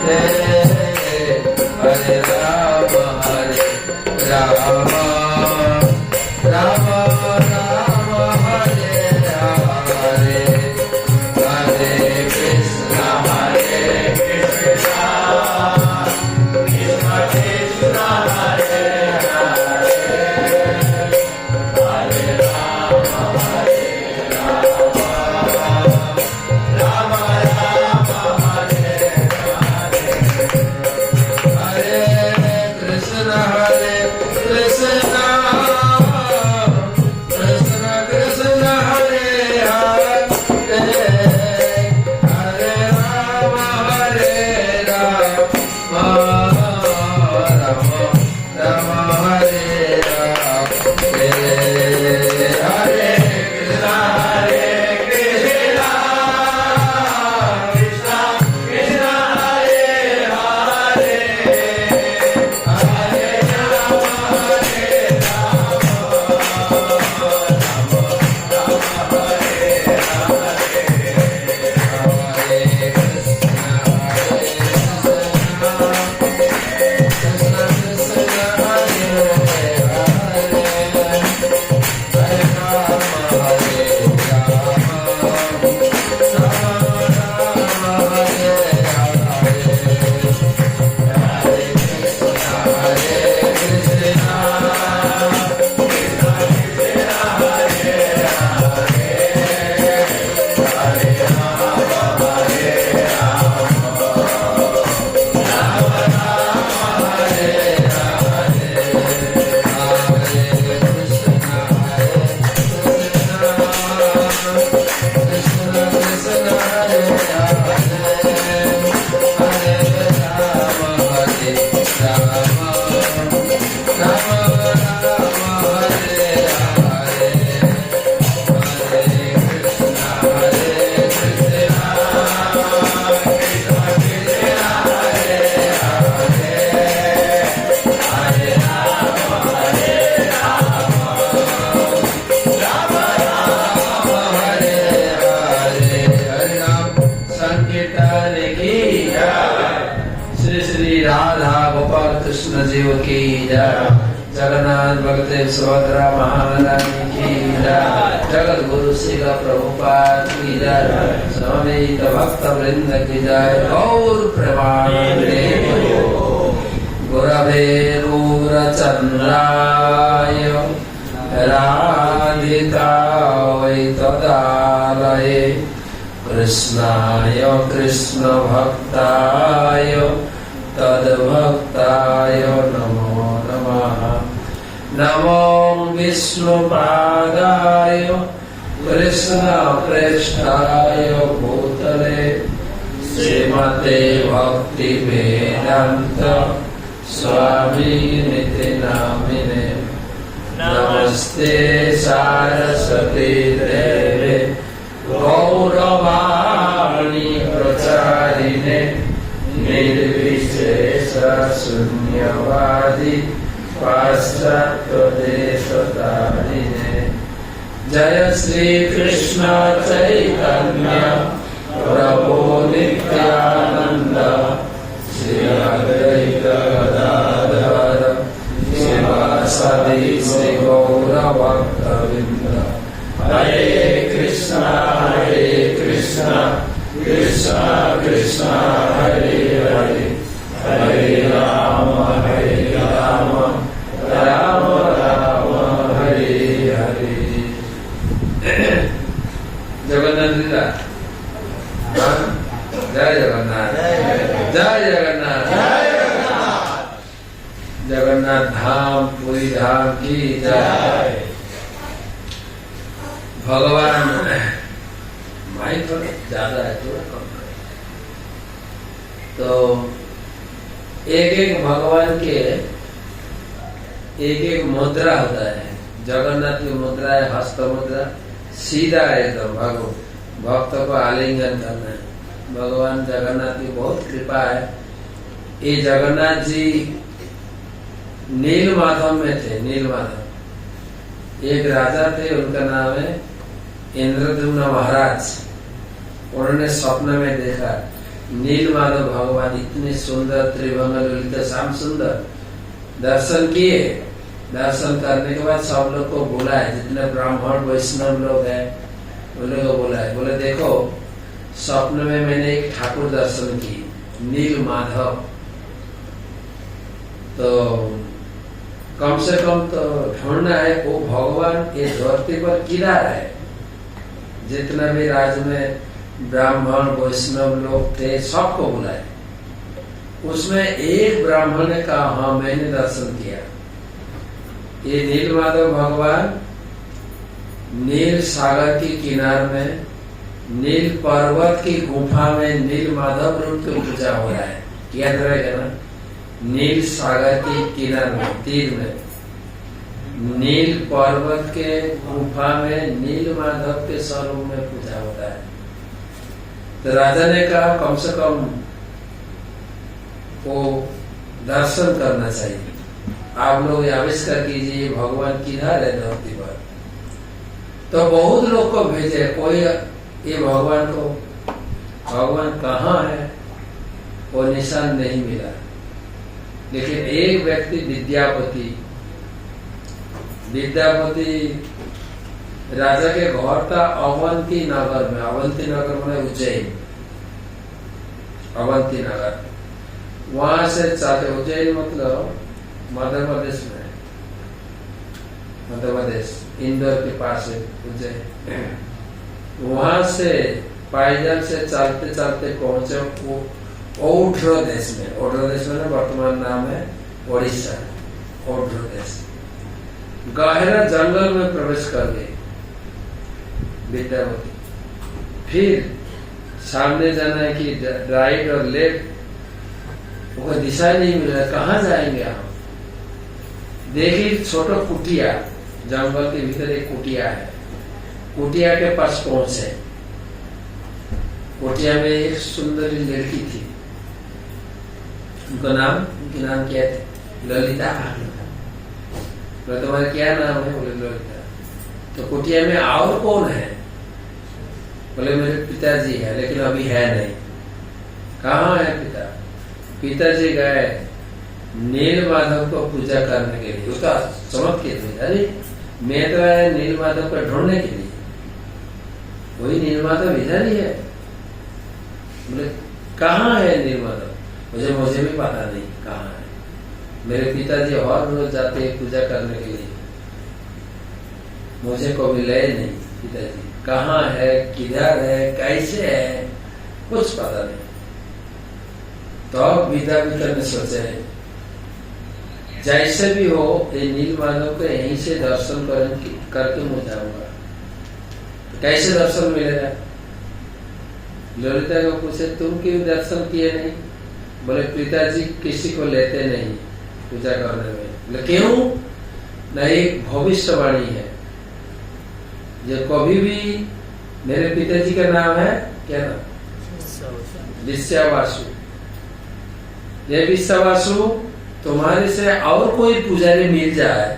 हरे राम राम राम राम हरे हरे हरे कृष्ण कृष्ण कृष्ण हरे हरे हरे राम राम राम हरे हरे हरे कृष्ण कृष्ण कृष्ण कृष्ण हरे हरे हरे राम राम राम हरे राम हरे कृष्ण कृष्ण कृष्ण हरे हरे हरे राम कृष्ण जीव की जय। जगन्नाथ बलदेव सुभद्रा महारानी की जय। जगत गुरु श्री प्रभुपाद की जय। समेत भक्त वृंद की जय। गौर प्रेमानंदे गुरवे रूरचंद्राय राधिकायै तदालये कृष्णाय कृष्ण भक्ताय तद्भक्ताय नमो नमः। नमो विष्णुपादाय कृष्ण प्रेष्ठाय भूतले श्रीमते भक्ति वेदांत स्वामी निति नामिने। नमस्ते सारस्वती देवे गौरवाणी प्रचारिणे निर्विशेष शून्यवादी पाश्चात्य देशतारिणे। जय श्री कृष्ण चैतन्य प्रभु नित्यानंद श्री अद्वैत गदाधर शिवासादि श्री गौर भक्तवृंद। हरे कृष्ण कृष्ण कृष्ण हरे हरे हरे राम राम राम हरे हरे। जगन्नाथ लीला जय जगन्नाथ जय जगन्नाथ जगन्नाथ धाम पुरी धाम की जय। भगवान माइक थोड़ा ज्यादा है, थोड़ा कम है। तो एक एक भगवान के एक एक मुद्रा होता है। जगन्नाथ की मुद्रा है हस्त मुद्रा, सीधा है एकदम भक्त को आलिंगन करना है। भगवान जगन्नाथ की बहुत कृपा है। ये जगन्नाथ जी नीलमाधव में थे। नीलमाधव एक राजा थे, उनका नाम है इंद्रद्युम्न महाराज। उन्होंने स्वप्न में देखा नीलमाधव भगवान इतने सुंदर, त्रिभंग ललित श्याम सुंदर दर्शन किए। दर्शन करने के बाद सब लोग को बुलाए, जितने ब्राह्मण वैष्णव लोग हैं उन लोगों को बुलाए। बोले देखो, स्वप्न में मैंने एक ठाकुर दर्शन की, नील माधव। तो कम से कम तो ढूंढना है वो भगवान ये धरती पर किधर है। जितना भी राज्य में ब्राह्मण वैष्णव लोग थे सबको बुलाए। उसमें एक ब्राह्मण ने कहा हाँ मैंने दर्शन किया। ये नील माधव भगवान नील सागर के किनार में, नील पर्वत की गुफा में नील माधव रूप की पूजा हो रहा है। याद रहेगा ना, नील सागर के किनार में, तीर में, नील पर्वत के गुफा में नील माधव के स्वरूप में पूजा होता है। तो राजा ने कहा कम से कम वो दर्शन करना चाहिए, आप लोग आविष्कार कीजिए भगवान किधर है धरती पर। तो बहुत लोग को भेजे, कोई ये भगवान को, भगवान कहाँ है वो निशान नहीं मिला। लेकिन एक व्यक्ति विद्यापति राजा के घर था अवंती नगर में। अवंती नगर में उज्जैन, अवंती नगर, वहां से चाहते, उज्जैन मतलब मध्य प्रदेश में, मध्य प्रदेश इंदौर के पास है उज्जैन। वहां से पायदल से चलते चलते पहुंचे वो औड्र देश में। औड्र देश में वर्तमान नाम है ओडिशा। औड्र देश गहरा जंगल में प्रवेश कर गए विद्यापति। फिर सामने जाना है कि राइट और लेफ्ट, वो दिशा नहीं मिल रहा, कहाँ जाएंगे हम। देखिए छोटा कुटिया, जंगल के भीतर एक कुटिया है। कुटिया के पास पहुंचे। कुटिया में एक सुंदर लड़की थी, उनका उनके नाम क्या थे? ललिता। बोले तुम्हारा क्या नाम है? बोले ललिता। तो कुटिया में और कौन है? बोले मेरे पिताजी है, लेकिन अभी है नहीं। कहाँ है पिता? पिताजी गए नील माधव को पूजा करने के लिए। उसका चमक के थे, अरे मैं तो आया नील माधव को ढूंढने के लिए, वही नील माधव इधर ही है। बोले कहाँ है नील माधव? मुझे भी पता नहीं कहाँ है। मेरे पिताजी और रोज जाते हैं पूजा करने के लिए, मुझे कभी ले नहीं। पिताजी कहाँ है, किधर है, कैसे है, कुछ पता नहीं। तो विद्यापति ने सोचा है जैसे भी हो ये नील माधव को यहीं से दर्शन करके मैं जाऊंगा। कैसे दर्शन मिलेगा? ललिता को पूछे तुम क्यों दर्शन किए नहीं? बोले पिताजी किसी को लेते नहीं पूजा करने में। बोले क्यों? नहीं, भविष्यवाणी है, जो कभी भी मेरे पिताजी का नाम है क्या नाम? विश्वासु। ये विश्वासु तुम्हारे से और कोई पुजारी मिल जाए,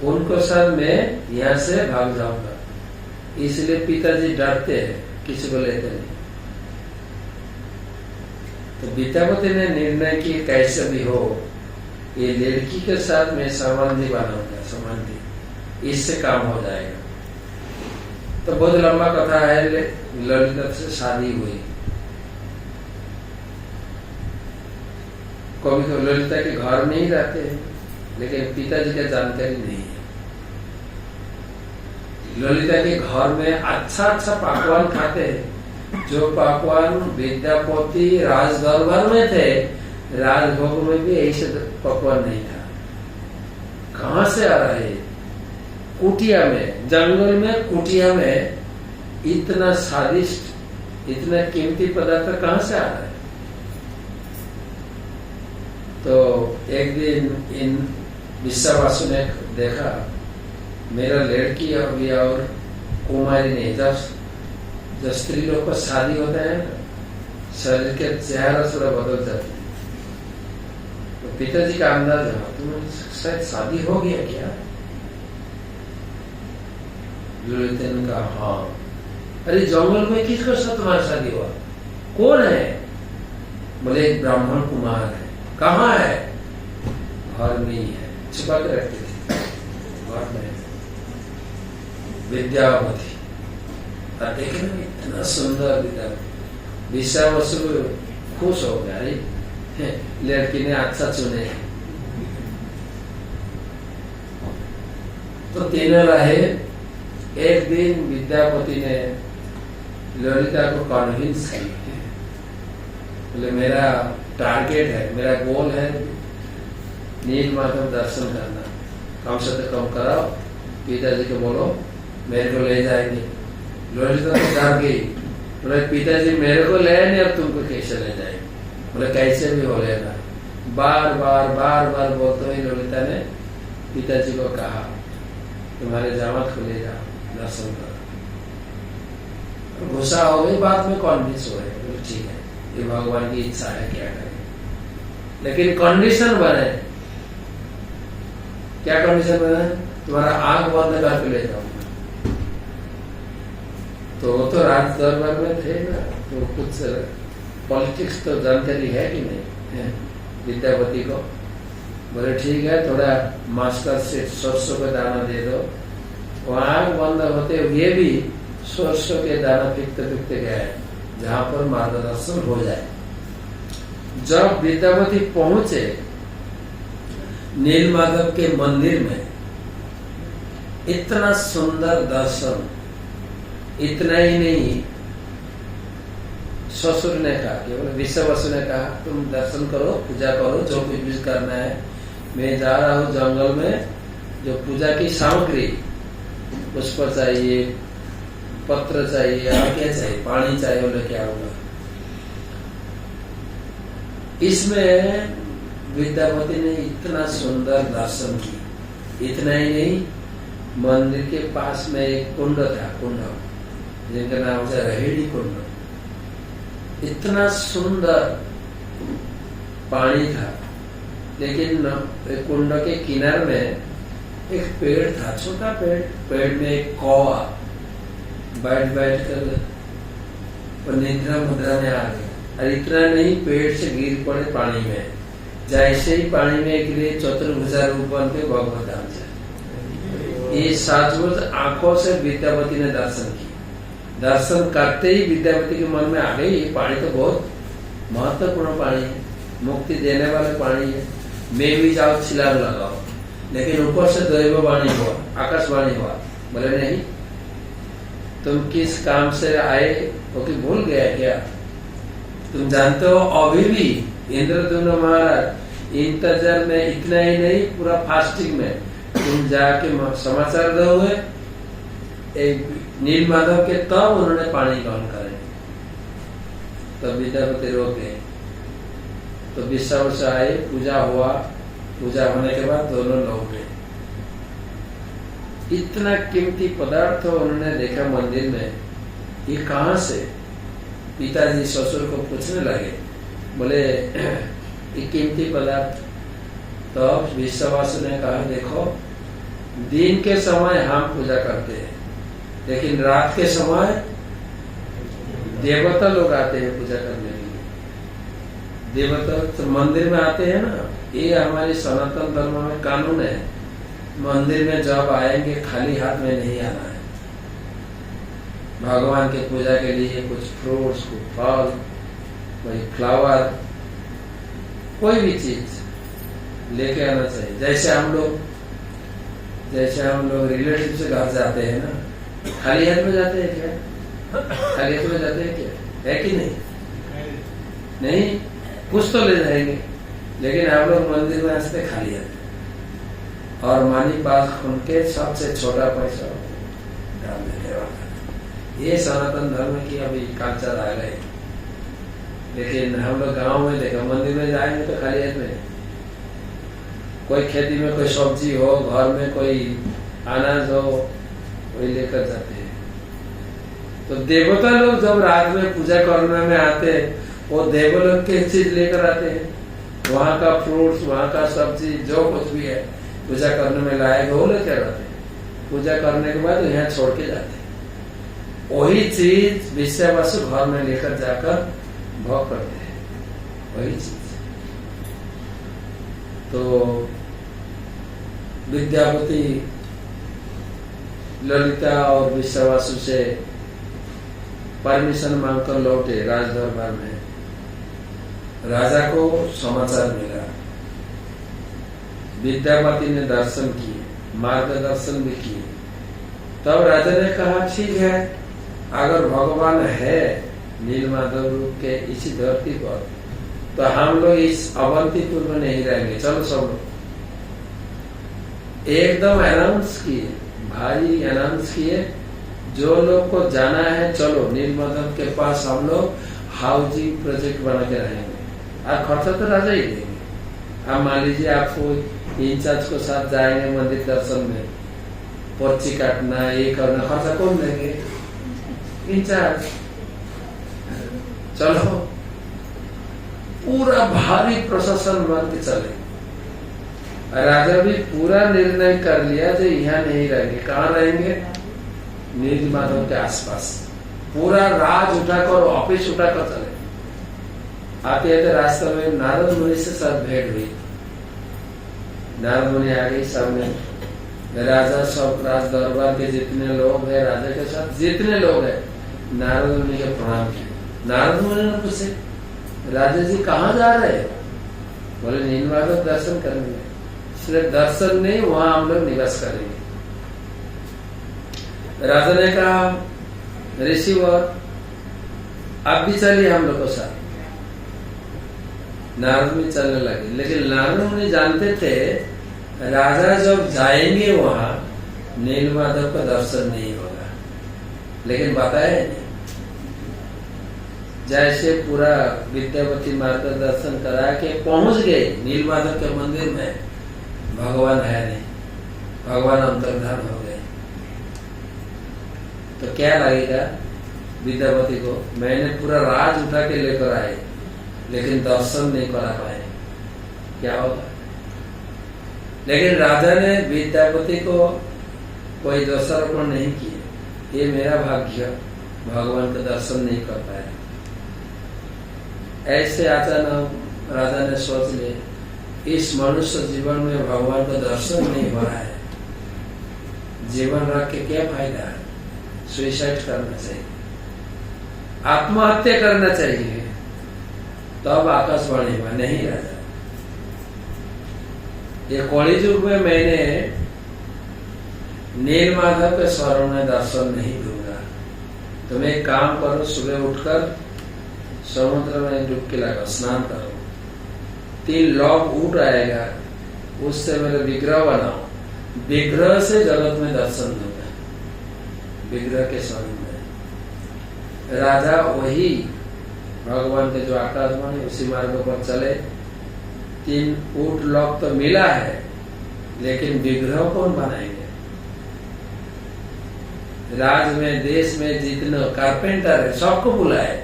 उनको सब मैं यहाँ से भाग जाऊंगा। इसलिए पिताजी डरते हैं, किसी को लेते नहीं। तो विद्यापति ने निर्णय किया कैसे भी हो ये लड़की के साथ मैं संबंधी बनाऊंगा, संबंधी, इससे काम हो जाएगा। तो बहुत लंबा कथा है। ललिता से शादी हुई। कभी तो ललिता के घर में ही रहते हैं, लेकिन पिताजी का जानकारी नहीं है। ललिता के घर में अच्छा पकवान खाते हैं, जो पकवान विद्यापति राजदरबार में थे, राजभोग में भी ऐसे पकवान नहीं था। कहाँ से आ रहा है? कुटिया में, जंगल में, कुटिया में इतना स्वादिष्ट, इतना कीमती पदार्थ कहाँ से आ रहा है? तो एक दिन इन विश्वासु ने देखा मेरा लड़की अभी और कुमारी नहीं। जब स्त्री लोग का शादी होता है शरीर के चेहरा थोड़ा बदल जाते हैं। तो पिताजी का अंदाज है तुम्हें शायद शादी हो गया क्या? ललिता ने कहा हाँ। अरे जंगल में किसको साथ तुम्हारा शादी हुआ? कौन है? बोले एक ब्राह्मण कुमार है। कहाँ है? घर में ही है, छुपा के रखते थे घर में। विद्यावती देखे ना, इतना सुंदर विद्यावती। विश्वावसु खुश हो गया, अरे लड़की ने अच्छा चुने। तो तीनों रहे। एक दिन विद्यापति ने ललिता को कन्विंस की, बोले मेरा टारगेट है, मेरा गोल है नीलमाधव दर्शन करना, कम से कम कराओ। पिताजी को बोलो मेरे को ले जाएंगे। ललिता तो डर गई, बोले पिताजी मेरे को ले नहीं, अब तुमको कैसे ले जाएंगे? बोले कैसे भी हो लेना। बार बार बोलते हुए ललिता ने पिताजी को कहा तुम्हारे जामत को ले जाओ, दर्शन करो। गुस्सा हो गई, बाद में कॉन्विंस हो गए, बोले ठीक है ये भगवान की इच्छा है, क्या करें। लेकिन कंडीशन बने। क्या कंडीशन बने? तुम्हारा आंख बंद करके ले जाऊंगा। तो वो तो राज दरबार में थे ना, तो कुछ पॉलिटिक्स तो जानकारी है कि नहीं विद्यापति को। बोले ठीक है, थोड़ा मास्टर से सरसों का दाना दे दो। वहां बंद होते हुए भी सरसों के दाना पिकते गए, जहां पर मार्गदर्शन हो जाए। जब विद्यापति पहुंचे नीलमाधव के मंदिर में, इतना सुंदर दर्शन। इतना ही नहीं, ससुर ने कहा, केवल विश्वावसु ने कहा तुम दर्शन करो, पूजा करो, जो कुछ भी करना है। मैं जा रहा हूँ जंगल में, जो पूजा की सामग्री, पुष्प चाहिए, पत्र चाहिए, और क्या चाहिए, पानी चाहिए, वो लेके आऊंगा। इसमें विद्यापति ने इतना सुंदर दर्शन की। इतना ही नहीं, मंदिर के पास में एक कुंड था, कुंड जिनका नाम था रहेड़ी कुंड। इतना सुंदर पानी था, लेकिन कुंड के किनारे में एक पेड़ था, छोटा पेड़। पेड़ में एक कौवा बैठ कर और निद्रा मुद्रा में आ गया। और इतना नहीं, पेड़ से गिर पड़े पानी में। जैसे ही पानी में गिरे, चतुर्भुजा रूप बन के भगवत धाम से। ये साचवत आंखों से विद्यापति ने दर्शन किया। दर्शन करते ही विद्यापति के मन में आ गई, ये पानी तो बहुत महत्वपूर्ण पानी है, मुक्ति देने वाले पानी है। मैं भी जाओ छिलाम लगाओ। लेकिन ऊपर से दैववाणी हुआ, आकाशवाणी हुआ, बोले नहीं, तुम किस काम से आए वो कि भूल गया क्या? तुम जानते हो अभी भी इंद्रद्युम्न महाराज इंतजार में, इतना ही नहीं पूरा फास्टिंग में तुम जाके समाचार दोगे नीलमाधव के, तब उन्होंने पानी ग्रहण करे। तब विद्यापति रोक गए। तो विश्वावसु आए, पूजा हुआ। पूजा होने के बाद दोनों लौट गए। इतना कीमती पदार्थ उन्होंने देखा मंदिर में, ये कहाँ से? पिताजी ससुर को पूछने लगे, बोले ये कीमती पदार्थ। तो विश्वावसु ने कहा देखो, दिन के समय हम पूजा करते हैं, लेकिन रात के समय देवता लोग आते हैं पूजा करने के लिए। देवता तो मंदिर में आते हैं ना, ये हमारी सनातन धर्म में कानून है। मंदिर में जब आएंगे खाली हाथ में नहीं आना है। भगवान के पूजा के लिए कुछ फ्रूट्स, कुछ फल, कोई फ्लावर, कोई भी चीज लेके आना चाहिए। जैसे हम लोग रिलेटिव से घर जाते हैं ना, खाली हाथ में जाते हैं क्या? खाली हाथ में जाते हैं क्या? है कि नहीं? नहीं, कुछ तो ले जाएंगे। लेकिन हम लोग मंदिर में आते खाली हाथ, और मानी पास खुन के सबसे छोटा पैसा डाल देने वाला। ये सनातन धर्म की अभी कल्चर आ गए। लेकिन हम लोग गांव में देखो, मंदिर में जाएंगे तो खाली हाथ में। कोई खेती में कोई सब्जी हो, घर में कोई अनाज हो, वही लेकर जाते हैं। तो देवता लोग जब रात में पूजा करने में आते हैं, वो देवलोक की चीज लेकर आते हैं। वहां का फ्रूट्स, वहां का सब्जी, जो कुछ भी है पूजा करने में लायक हो, लेकर आते हैं। पूजा करने के बाद यहाँ छोड़ के जाते हैं। वही चीज विश्वावसु घर में लेकर जाकर भोग करते हैं। वही चीज। तो विद्यापति ललिता और विश्वासु से परमिशन मांगकर लौटे राज दरबार में। राजा को समाचार मिला, विद्यापति ने दर्शन किए, मार्गदर्शन भी किए। तब राजा ने कहा ठीक है, अगर भगवान है नीलमाधव रूप के इसी धरती पर, तो हम लोग इस अवंतीपुर में नहीं रहेंगे, चलो सब लोग। एकदम अनाउंस किए, भारी अनाउंस किए, जो लोग को जाना है चलो नीलमाधव के पास, हम लोग हाउसिंग प्रोजेक्ट बना के रहेंगे, और खर्चा तो राजा ही देंगे। अब मान लीजिए आपको इंचार्ज को साथ जाएंगे मंदिर दर्शन में, पर्ची काटना, ये करना, खर्चा कौन देंगे? इंचार्ज। चलो पूरा भारी प्रशासन बन के चले। राजा भी पूरा निर्णय कर लिया जो यहाँ नहीं रहेंगे, कहाँ रहेंगे? नीलमाधव के आसपास। पूरा राज उठाकर, ऑफिस उठाकर चले। आते आते रास्ते में नारद मुनि से सब भेंट हुई। नारद मुनि आ गई सामने। राजा सब राज दरबार के जितने लोग हैं, राजा के साथ जितने लोग हैं, नारद मुनि के प्रणाम किए। नारद मुनि ने पूछे, राजा जी कहाँ जा रहे हैं? बोले नीलमाधव दर्शन करने। इसलिए दर्शन नहीं, वहां हम लोग निवास करेंगे। राजा ने कहा, ऋषिवर आप भी चलिए हम लोग को साथ। नारद मुनि चलने लगे, लेकिन नारद मुनि जानते थे राजा जब जाएंगे वहां नीलमाधव का दर्शन नहीं होगा, लेकिन बताया नहीं। जैसे पूरा विद्यापति मार्गदर्शन करा के पहुंच गए नीलमाधव के मंदिर में, भगवान है नहीं, भगवान अंतर्धान हो गए। तो क्या लगेगा विद्यापति को? मैंने पूरा राज उठा के लेकर आए, लेकिन दर्शन नहीं करा पाए, क्या होगा? लेकिन राजा ने विद्यापति को कोई दोषारोपण नहीं किए, ये मेरा भाग्य, भगवान का दर्शन नहीं कर पाया। ऐसे अचानक राजा ने सोच लिया, इस मनुष्य जीवन में भगवान का दर्शन नहीं हो रहा है, जीवन रख के क्या फायदा है? सुसाइड करना चाहिए, आत्महत्या करना चाहिए, तब आकाशवाणी हुआ। नहीं राजा, ये कलि युग में मैंने नीलमाधव के स्वरूप में दर्शन नहीं दूंगा। तुम एक काम करो, सुबह उठकर समुद्र में डुबकी लगाओ, स्नान करो, 3 लौह ऊट आएगा, उससे मेरे विग्रह बनाओ, विग्रह से जगत में दर्शन दूंगा, विग्रह के स्वरूप में। राजा वही भगवान के जो आकाशवाणी उसी मार्ग पर चले। 3 ऊट लौह तो मिला है, लेकिन विग्रह कौन बनाएंगे? राज में, देश में जितने कारपेंटर है सबको बुलाए,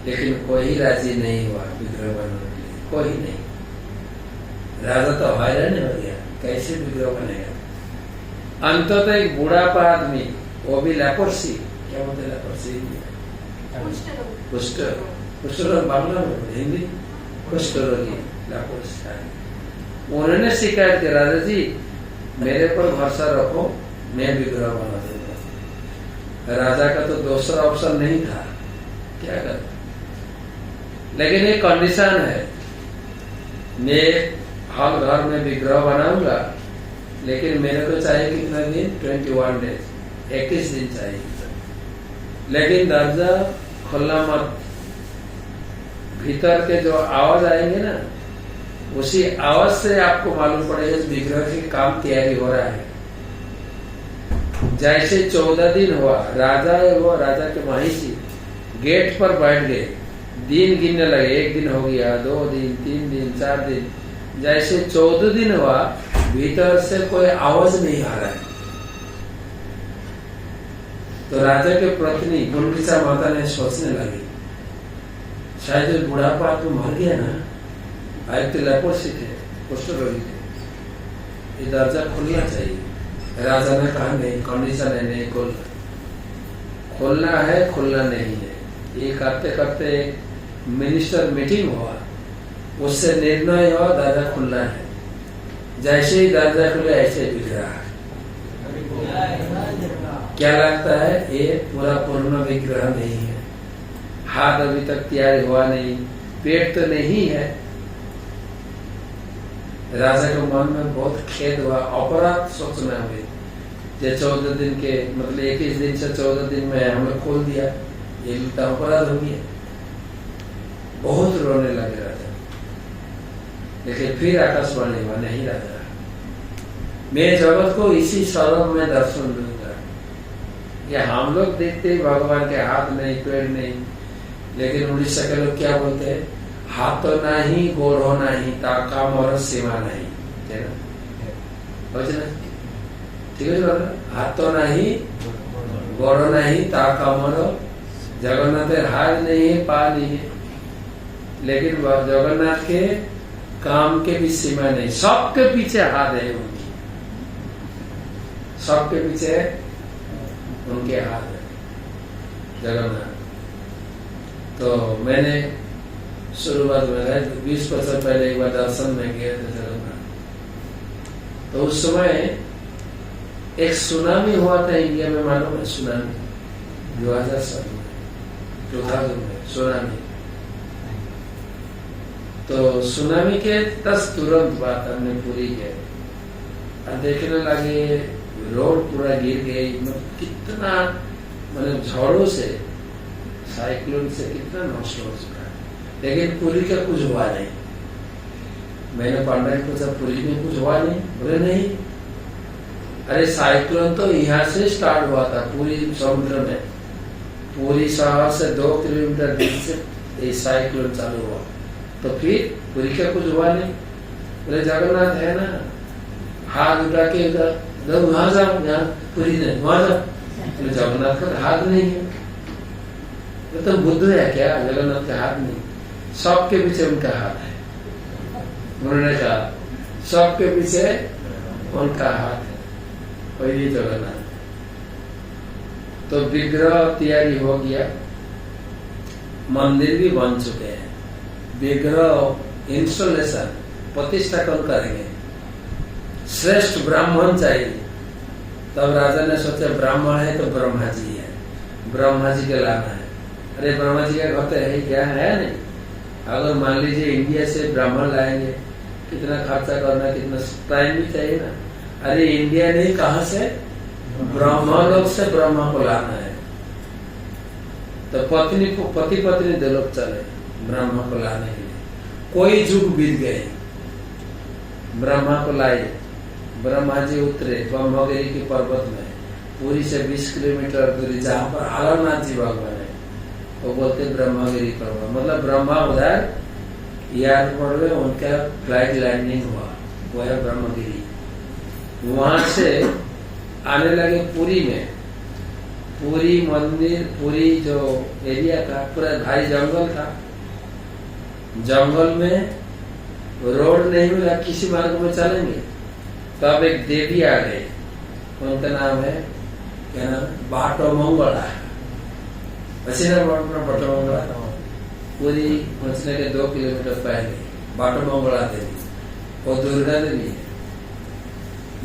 लेकिन कोई राजी नहीं हुआ विग्रह बनाने के लिए, कोई नहीं। राजा तो हैरान हो गया, कैसे विग्रह बनेगा? अंततः एक बूढ़ापा आदमी, वो भी लेप्रोसी, क्या बोलते लेप्रोसी? कुष्ठ रोग बांग्ला में, हिंदी कुष्ठ रोगी, लेप्रोसी। उन्होंने शिकायत की, राजा जी मेरे पर भरोसा रखो, मैं विग्रह बना दूंगा। राजा का तो दूसरा ऑप्शन नहीं था, क्या करता? लेकिन एक कंडीशन है, मैं हर घर में विग्रह बनाऊंगा, लेकिन मेरे को चाहिए कितना दिन? 21 डेज, 21 दिन चाहिए। लेकिन दरवाजा खोलना मत, भीतर के जो आवाज आएंगे ना, उसी आवाज से आपको मालूम पड़ेगा विग्रह के काम तैयारी हो रहा है। जैसे 14 दिन हुआ, राजा है वो, राजा के महिषी गेट पर बैठ गए, दिन गिनने लगे, 1 दिन हो गया, 2 दिन, 3 दिन, 4 दिन। जैसे 14 दिन हुआ, भीतर से कोई आवाज नहीं आ रहा है। तो राजा के पत्नी गुंडीचा माता ने सोचने लगी, शायद बुढ़ापा तो मर गया ना, आज तो लेप्रोसी थे, कुष्ठ रोगी थे, ये दरवाजा खुलना चाहिए। राजा ने कहा नहीं, कंडीशन है, नहीं खोलना है, खुलना नहीं है। ये करते करते मिनिस्टर मीटिंग हुआ, उससे निर्णय हो दरवाजा खुलना है। जैसे ही दरवाजा खुले ऐसे बिक रहा है। क्या लगता है? ये पूरा पूर्ण विग्रह नहीं है। हाथ अभी तक तैयार हुआ नहीं, पेट तो नहीं है। राजा के मन में बहुत खेद हुआ, अपराध सोचना हुई। ये 14 दिन के मतलब 21 दिन से 14 दिन में हमें खोल दिया, ये तो अपराध हो गया। बहुत रोने लगे राजा। लेकिन फिर आकाशवाणी हुआ, नहीं राजा, मैं जगत को इसी स्वरूप में दर्शन दूंगा। ये हम लोग देखते हैं भगवान के हाथ नहीं, पेड़ नहीं, लेकिन उड़ीसा के लोग क्या बोलते हैं? हाथ तो नहीं, गोड़ नहीं, ताका मोर सीमा नहीं, है ना? ठीक है ना? हाथ तो नहीं, गोड़ नहीं, ताका मोर, जगन्नाथ हाथ नहीं है, पा नहीं है, लेकिन जगन्नाथ के काम के भी सीमा नहीं। सबके पीछे हाथ है उनकी, सबके पीछे उनके हाथ है जगन्नाथ। तो मैंने शुरुआत में 20 वर्ष पहले एक बार दर्शन में गए थे जगन्नाथ। तो उस समय एक सुनामी हुआ था इंडिया में, मालूम है? सुनामी 2000 में सुनामी। तो सुनामी के तुरंत बाद हमने पूरी गए और देखने लगे रोड पूरा गिर गई। कितना मतलब झड़ों से, साइक्लोन से कितना नष्ट हो चुका है, लेकिन पुरी का कुछ हुआ नहीं। मैंने पांडा को पूछा, पुरी में कुछ हुआ नहीं? बोले नहीं। अरे साइक्लोन तो यहाँ से स्टार्ट हुआ था, पूरी समुद्र में, पूरी शहर से 2 किलोमीटर दूर से ये साइक्लोन चालू हुआ। तो फिर पुरी का कुछ हुआ नहीं? बोले जगन्नाथ है ना, हाथ उठा के वहां जाओ, यहाँ पुरी नहीं, वहां जाओ। बोले जगन्नाथ का हाथ नहीं है। तो बुद्ध है क्या? जगन्नाथ का हाथ नहीं, सबके पीछे उनका हाथ है। उन्होंने कहा सबके पीछे उनका हाथ है, वही जगन्नाथ। तो विग्रह तैयारी हो गया, मंदिर भी बन चुके हैं। विग्रह इंस्टॉलेशन, प्रतिष्ठा कौन करेंगे? श्रेष्ठ ब्राह्मण चाहिए। तब राजा ने सोचा ब्राह्मण है तो ब्रह्मा जी है, ब्रह्मा जी के लाना है। अरे ब्रह्मा जी का घर तो है क्या? है नहीं। अगर मान लीजिए इंडिया से ब्राह्मण लाएंगे, कितना खर्चा करना, कितना टाइम भी चाहिए ना। अरे इंडिया नहीं, कहाँ से? ब्रह्मा लोग से ब्रह्मा को लाना है। तो पति पत्नी 2 लोग चले ब्रह्मा को लाने के लिए। कोई युग बीत गए, ब्रह्मा को लाए। ब्रह्मा जी उतरे ब्रह्मगिरी के पर्वत में, पूरी से 20 किलोमीटर दूरी, जहाँ पर आलमनाथ जी भगवान है, वो बोलते ब्रह्मगिरी पर्वत। मतलब ब्रह्मा उधर एयरपोर्ट में उनका फ्लाइट लैंडिंग हुआ, वो है ब्रह्मगिरी। वहां से आने लगे पुरी में। पूरी मंदिर, पूरी जो एरिया था पूरा भारी जंगल था। जंगल में रोड नहीं मिला, किसी मार्ग में चलेंगे। तो अब एक देवी आ गई, उनका नाम है क्या नाम? बाटो मंगला। वैसे ना बाटो मंगला पूरी पहुंचने के 2 किलोमीटर पहले बाटो मंगला देवी, वो दुर्गा देवी है।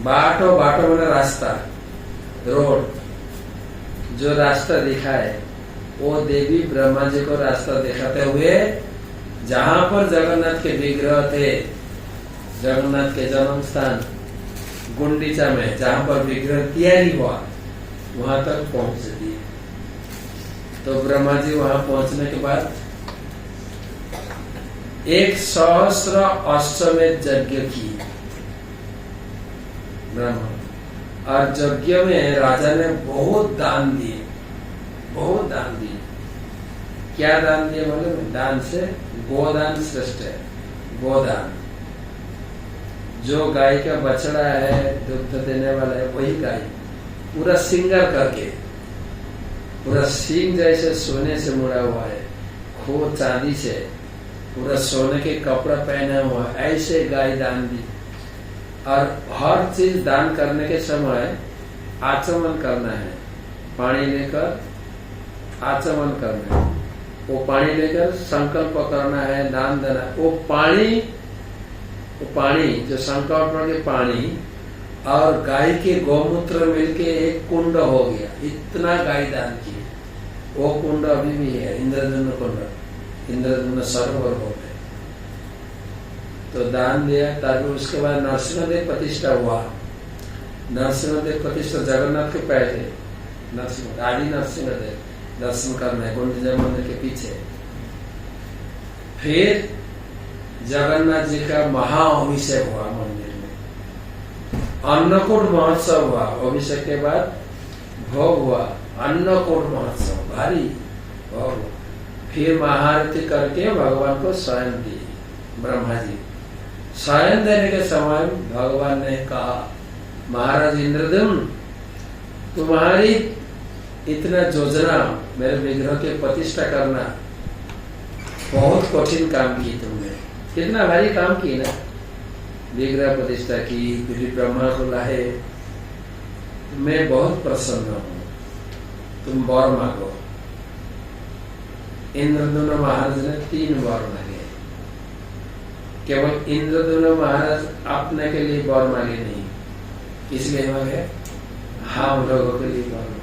बाटो मैंने रास्ता, रोड, जो रास्ता दिखा है वो देवी ब्रह्मा जी को रास्ता दिखाते हुए, जहां पर जगन्नाथ के विग्रह थे, जगन्नाथ के जन्म स्थान गुंडीचा में, जहां पर विग्रह तैयारी हुआ, वहां तक पहुंच दिए। तो ब्रह्मा जी वहां पहुंचने के बाद 1 सहस्र अश्वमेध यज्ञ की ब्रह्मा, और यज्ञ में राजा ने बहुत दान दिए, बहुत दान दिए। क्या दान दिए मालूम? दान से गोदान श्रेष्ठ है। गोदान, जो गाय का बछड़ा है, दुग्ध देने वाला है, वही गाय पूरा सिंगार करके, पूरा सींग जैसे सोने से मुड़ा हुआ है, खूब चांदी से, पूरा सोने के कपड़ा पहना हुआ, ऐसे गाय दान दी। और हर चीज दान करने के समय आचमन करना है, पानी लेकर आचमन करना है। वो पानी लेकर संकल्प करना है, दान देना। वो पानी जो संकल्प के पानी और गाय के गौमूत्र मिलके एक कुंड हो गया, इतना गाय दान किए। वो कुंड अभी भी है, इंद्रधनुष कुंड, इंद्रधनुष सरोवर हो गए। तो दान दिया, ताकि उसके बाद नरसिंहदेव प्रतिष्ठा हुआ। नरसिंहदेव प्रतिष्ठा जगन्नाथ के पहले, आदि नरसिंहदेव दर्शन करने गुंडीचा मंदिर के पीछे। फिर जगन्नाथ जी का महाअभिषेक हुआ मंदिर में, अन्नकूट महोत्सव हुआ। अभिषेक के बाद भोग हुआ, अन्नकूट महोत्सव, भारी भोग हुआ। फिर महाआरती करके भगवान को स्वयं दी ब्रह्मा जी। स्वयं देने के समय भगवान ने कहा, महाराज इंद्रद्युम्न, तुम्हारी इतना योजना मेरे विग्रह की प्रतिष्ठा करना बहुत कठिन काम की तुमने, कितना भारी काम की ना। विग्रह प्रतिष्ठा की, फिर ब्रह्मा को लाए। मैं बहुत प्रसन्न हूँ, तुम वर मांगो। इंद्रद्युम्न महाराज ने 3 वर मांगे। केवल इंद्रद्युम्न महाराज अपने के लिए वर मांगे नहीं, इसलिए मांगे हम लोगों के लिए वर मांगे।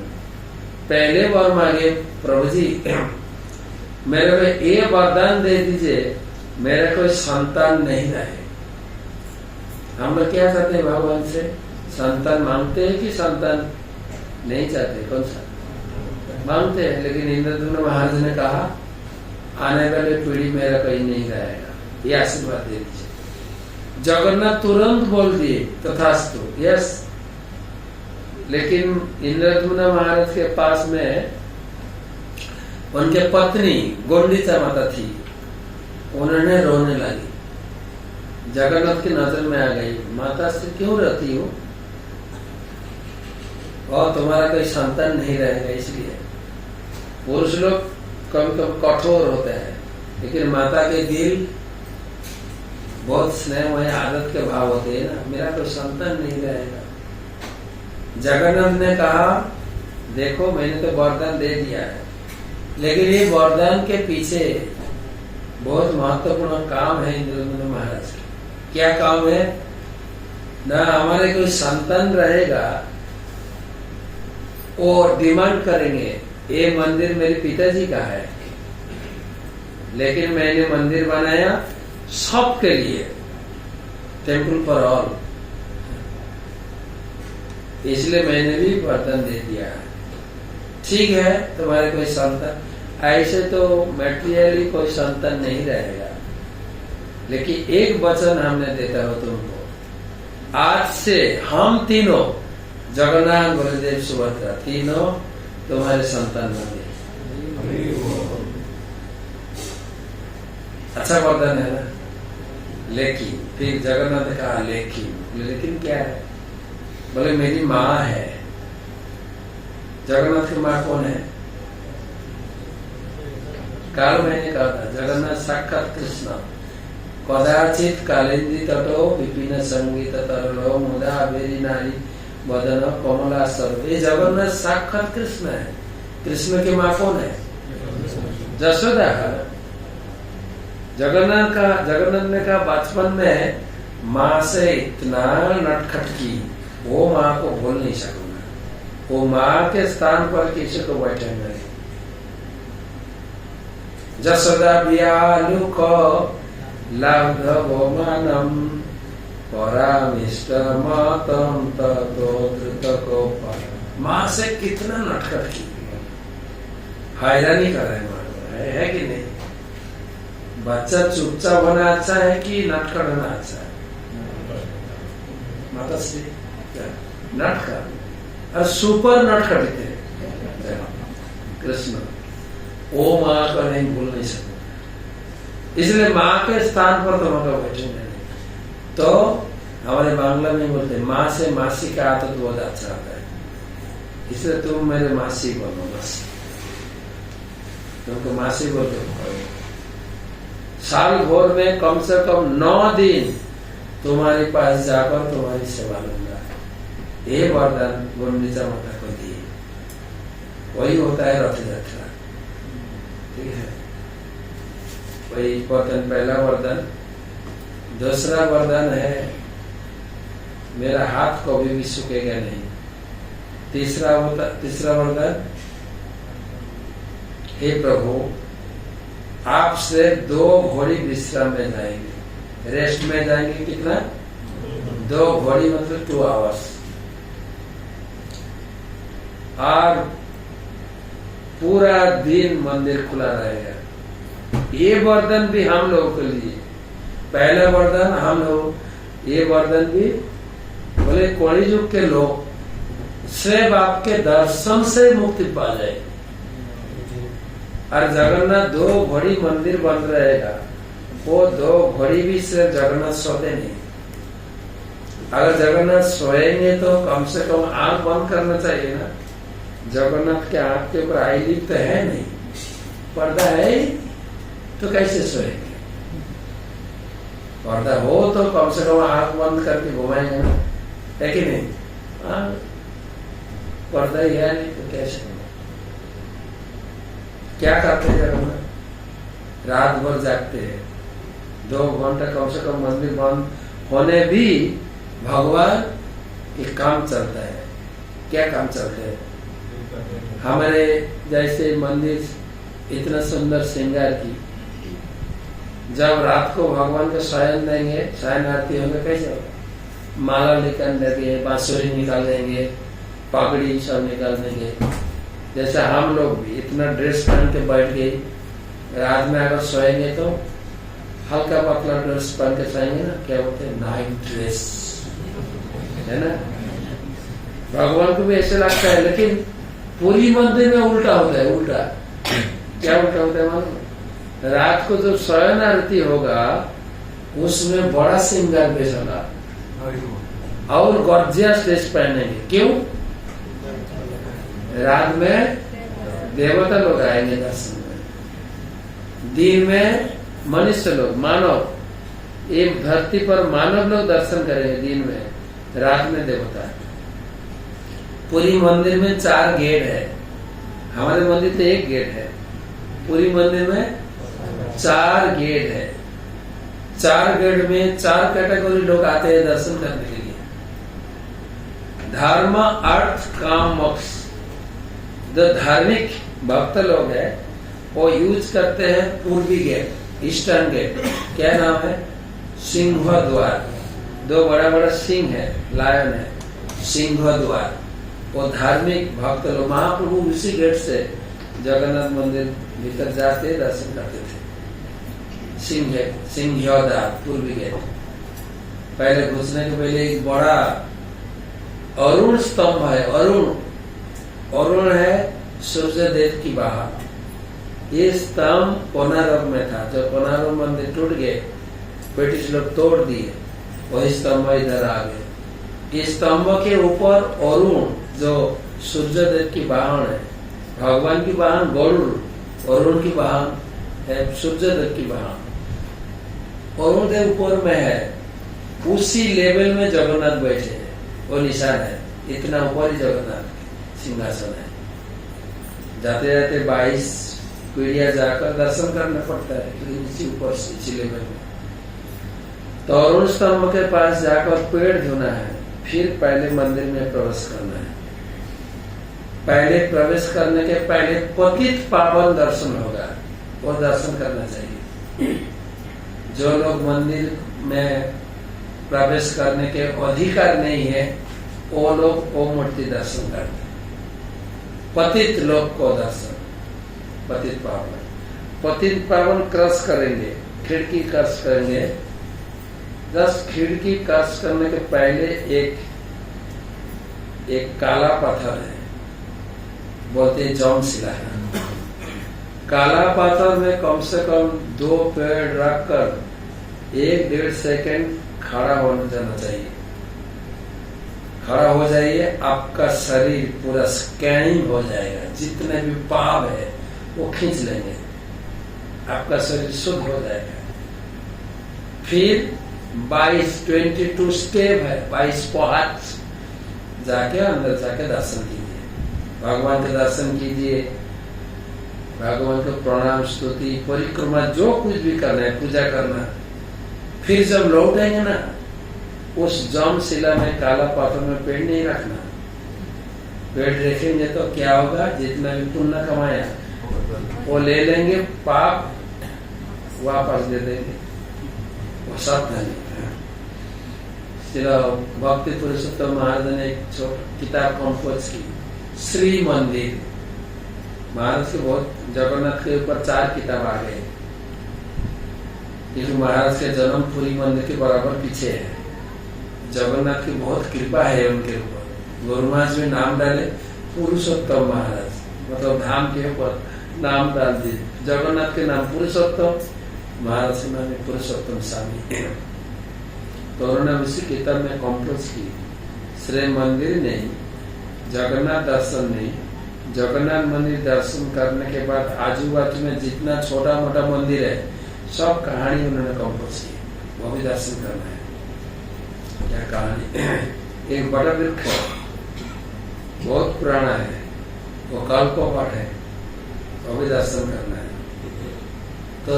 पहले वर मांगे, प्रभु जी मेरे को ये वरदान दे दीजिए, मेरे कोई संतान नहीं रहे। हम लोग क्या चाहते हैं भगवान से? संतान मांगते हैं कि संतान नहीं चाहते? कौन सा मांगते हैं? लेकिन इंद्रद्युम्न महाराज ने कहा, आने वाली पीढ़ी मेरा कोई नहीं रहेगा, ये आशीर्वाद दे दीजिए। जगन्नाथ तुरंत बोल दिए तथास्तु, यस। लेकिन इंद्रद्युम्न महाराज के पास में उनके पत्नी गुंडीचा माता थी, उन्होंने रोने लगी। जगन्नाथ की नजर में आ गई, माता से क्यों रहती हो? और तुम्हारा कोई संतान नहीं रहेगा। इसलिए पुरुष लोग कभी कभी कठोर होते हैं, लेकिन माता के दिल बहुत स्नेहमय आदत के भाव होते हैं ना, मेरा कोई संतान नहीं रहेगा। जगन्नाथ ने कहा, देखो मैंने तो वरदान दे दिया है, लेकिन ये वरदान के पीछे बहुत महत्वपूर्ण काम है इंद्रद्युम्न महाराज का। क्या काम है? ना हमारे कोई संतान रहेगा, वो डिमांड करेंगे ये मंदिर मेरे पिताजी का है, लेकिन मैंने मंदिर बनाया सबके लिए, टेम्पल फॉर ऑल, इसलिए मैंने भी वरदान दे दिया है। ठीक है, तुम्हारे कोई संतान, ऐसे तो मैटेरियली कोई संतान नहीं रहेगा, लेकिन एक वचन हमने देता हो तुमको, आज से हम तीनों, जगन्नाथ, बलदेव, सुभद्रा, तीनों तुम्हारे संतान बने। अच्छा वरदान है ना। लेकिन फिर जगन्नाथ ने कहा, लेकिन क्या है? बोले मेरी माँ है। जगन्नाथ की माँ कौन है? काल मैंने कहा था, जगन्नाथ साक्षात कृष्ण। कदाचित कालिंदी तटो विपिन संगीत तरलो मुदा बेरी नारी वदन कमला सर्व। ये जगन्नाथ साक्षात कृष्ण है। कृष्ण की माँ कौन है? जशोदा। जगन्नाथ ने कहा बचपन में माँ से इतना नटखट की, वो माँ को भूल नहीं सकूंगा। वो माँ के स्थान पर किसी को बैठेंगे। जसोदा बियालु को लब्धवमानम परामिष्ट मतम ततो धृत को। माँ से कितना नटखट की, हैरानी कर रहे माँ, है कि नहीं? बच्चा चुपचाप होना अच्छा है कि नटखट होना अच्छा है? माता श्री नटखट और सुपर नटखट थे कृष्ण। वो माँ को नहीं भूल नहीं सकते, इसलिए माँ के स्थान पर तुमको बैठेंगे नहीं। तो हमारे बांग्ला में बोलते माँ से मासी का आदत बहुत अच्छा आता है, इसलिए तुम मेरे मासी बोलो बस। तुमको मासी बोलते साल भर में कम से कम 9 दिन तुम्हारे पास जाकर तुम्हारी सेवा लूंगा। ये वरदान गुंडीचा माता को दिए। वही होता है रथ यात्रा, ठीक है। वही वरदान, पहला वरदान। दूसरा वरदान है मेरा हाथ कभी भी सूखेगा नहीं। तीसरा वरदान, हे प्रभु आपसे 2 घड़ी विश्राम में जाएंगे, रेस्ट में जाएंगे। कितना? 2 घड़ी मतलब 2 आवर्स। और पूरा दिन मंदिर खुला रहेगा। ये वरदान भी हम लोगों के लिए, पहला वरदान हम लोग, ये वरदान भी बोले कली युग के लोग सिर्फ आपके दर्शन से मुक्ति पा जाए। और जगन्नाथ 2 घड़ी मंदिर बंद रहेगा, वो 2 घड़ी भी सिर्फ जगन्नाथ सोते नहीं। अगर जगन्नाथ सोएंगे तो कम से कम आंख बंद करना चाहिए ना। जगन्नाथ के आंख के ऊपर आईलिड तो है नहीं, पर्दा है तो कैसे सोएंगे? पर्दा हो तो कम से कम आंख बंद करके घुमाएंगे ना, है कि नहीं? पर्दा ही है नहीं तो कैसे? क्या करते हैं जगन्नाथ? रात भर जागते हैं, 2 घंटा कम से कम मंदिर बंद होने भी भगवान एक काम चलता है। क्या काम चलता है? हमारे जैसे मंदिर इतना सुंदर श्रृंगार की, जब रात को भगवान को शयन देंगे, शयन आरती होंगे, कैसे होगा? माला लेकर देंगे, बांसुरी निकाल देंगे, पगड़ी सब निकाल देंगे। जैसे हम लोग भी इतना ड्रेस पहन के बैठ गए, रात में अगर सोएंगे तो हल्का पतला ड्रेस पहन के सोएंगे ना, क्या बोलते हैं, नाइट ड्रेस, है ना? भगवान को भी ऐसे लगता है, लेकिन पूरी मंदिर में उल्टा होता है। उल्टा क्या उल्टा होता है मालूम? रात को जो शयन आरती होगा उसमें बड़ा श्रृंगार पेश होगा और गॉर्जियस ड्रेस पहनेंगे। क्यों? रात में देवता लोग आएंगे दर्शन में, दिन में मनुष्य लोग, मानव, एक धरती पर मानव लोग दर्शन करेंगे दिन में, रात में देवता। पूरी मंदिर में 4 गेट है, हमारे मंदिर तो 1 गेट है, पूरी मंदिर में 4 गेट है। 4 गेट में 4 कैटेगरी लोग आते हैं दर्शन करने के लिए। धर्म, अर्थ, काम, मोक्ष। जो धार्मिक भक्त लोग हैं वो यूज करते हैं पूर्वी गेट, ईस्टर्न गेट। क्या नाम है? सिंह द्वार। 2 बड़ा बड़ा सिंह है, लायन है, सिंह द्वार। वो धार्मिक भक्त लोग, महाप्रभु उसी गेट से जगन्नाथ मंदिर भीतर जाते दर्शन करते थे। सिंह द्वार, पूर्वी गेट। पहले घुसने के पहले एक बड़ा अरुण स्तंभ है। अरुण है सूर्य देव की बाहर। ये स्तंभ कोनारक में था, जब कोनारक मंदिर टूट गए, ब्रिटिश लोग तोड़ दिए, वही स्तंभ इधर आ गए। इस स्तंभ के ऊपर अरुण, जो सूर्य देव की वाहन है, भगवान की वाहन गरुड़, अरुण की वाहन है सूर्य देव की वाहन। अरुण देव ऊपर में है, उसी लेवल में जगन्नाथ बैठे हैं, वो निशान है। इतना ऊपर ही जगन्नाथ सिंहासन है। जाते जाते 22 पीढ़ियां जाकर दर्शन करना पड़ता है, इसी ऊपर से, इसी लेवल में। तो अरुण स्तंभ के पास जाकर पेड़ धोना है, फिर पहले मंदिर में प्रवेश करना है। पहले प्रवेश करने के पहले पतित पावन दर्शन होगा, वो दर्शन करना चाहिए। जो लोग मंदिर में प्रवेश करने के अधिकार नहीं है, वो लोग वो मूर्ति दर्शन करते हैं। पतित लोग को दर्शन, पतित पावन क्रश करेंगे, खिड़की क्रश करेंगे। 10 खिड़की क्रश करने के पहले एक काला पत्थर है, बोलते हैं जौनशिला है। काला पत्थर में कम से कम 2 पेड़ रखकर 1-1.5 सेकेंड खड़ा होना जाना चाहिए। खड़ा हो जाइए, आपका शरीर पूरा स्कैनिंग हो जाएगा, जितने भी पाप है वो खींच लेंगे, आपका शरीर शुद्ध हो जाएगा। फिर 22 स्टेप है, 22 पहाड़ जाके अंदर जाके दर्शन कीजिए, भगवान के दर्शन कीजिए। भगवान को प्रणाम स्तुति परिक्रमा जो कुछ भी करना है, पूजा करना, फिर जब लौटेंगे ना उस जम शिला में काला पाथर में पेड़ नहीं रखना। पेड़ रखेंगे तो क्या होगा, जितना भी पुण्य कमाया वो ले लेंगे, पाप वापस दे देंगे, वो सब धनी। भक्ति पुरुषोत्तम महाराज ने एक किताब कंपोज की, श्री मंदिर। महाराज के बहुत, जगन्नाथ के ऊपर 4 किताब आ गए, क्योंकि महाराज के जन्म पूरी मंदिर के बराबर पीछे है। जगन्नाथ की बहुत कृपा है उनके ऊपर। गुरु महाराज में नाम डाले पुरुषोत्तम महाराज, मतलब धाम के ऊपर नाम डाल दिए, जगन्नाथ के नाम पुरुषोत्तम, महाराज के नाम पुरुषोत्तम स्वामी। तो उन्होंने उसी किताब में कंपोज की, श्री मंदिर नहीं, जगन्नाथ दर्शन नहीं, जगन्नाथ मंदिर दर्शन करने के बाद आजू बाजू में जितना छोटा मोटा मंदिर है सब कहानी उन्होंने कंपोज की, वो भी दर्शन करना है। क्या कहानी, एक बड़ा वृक्ष बहुत पुराना है, वो कल्पवट है, वो भी दर्शन करना है। तो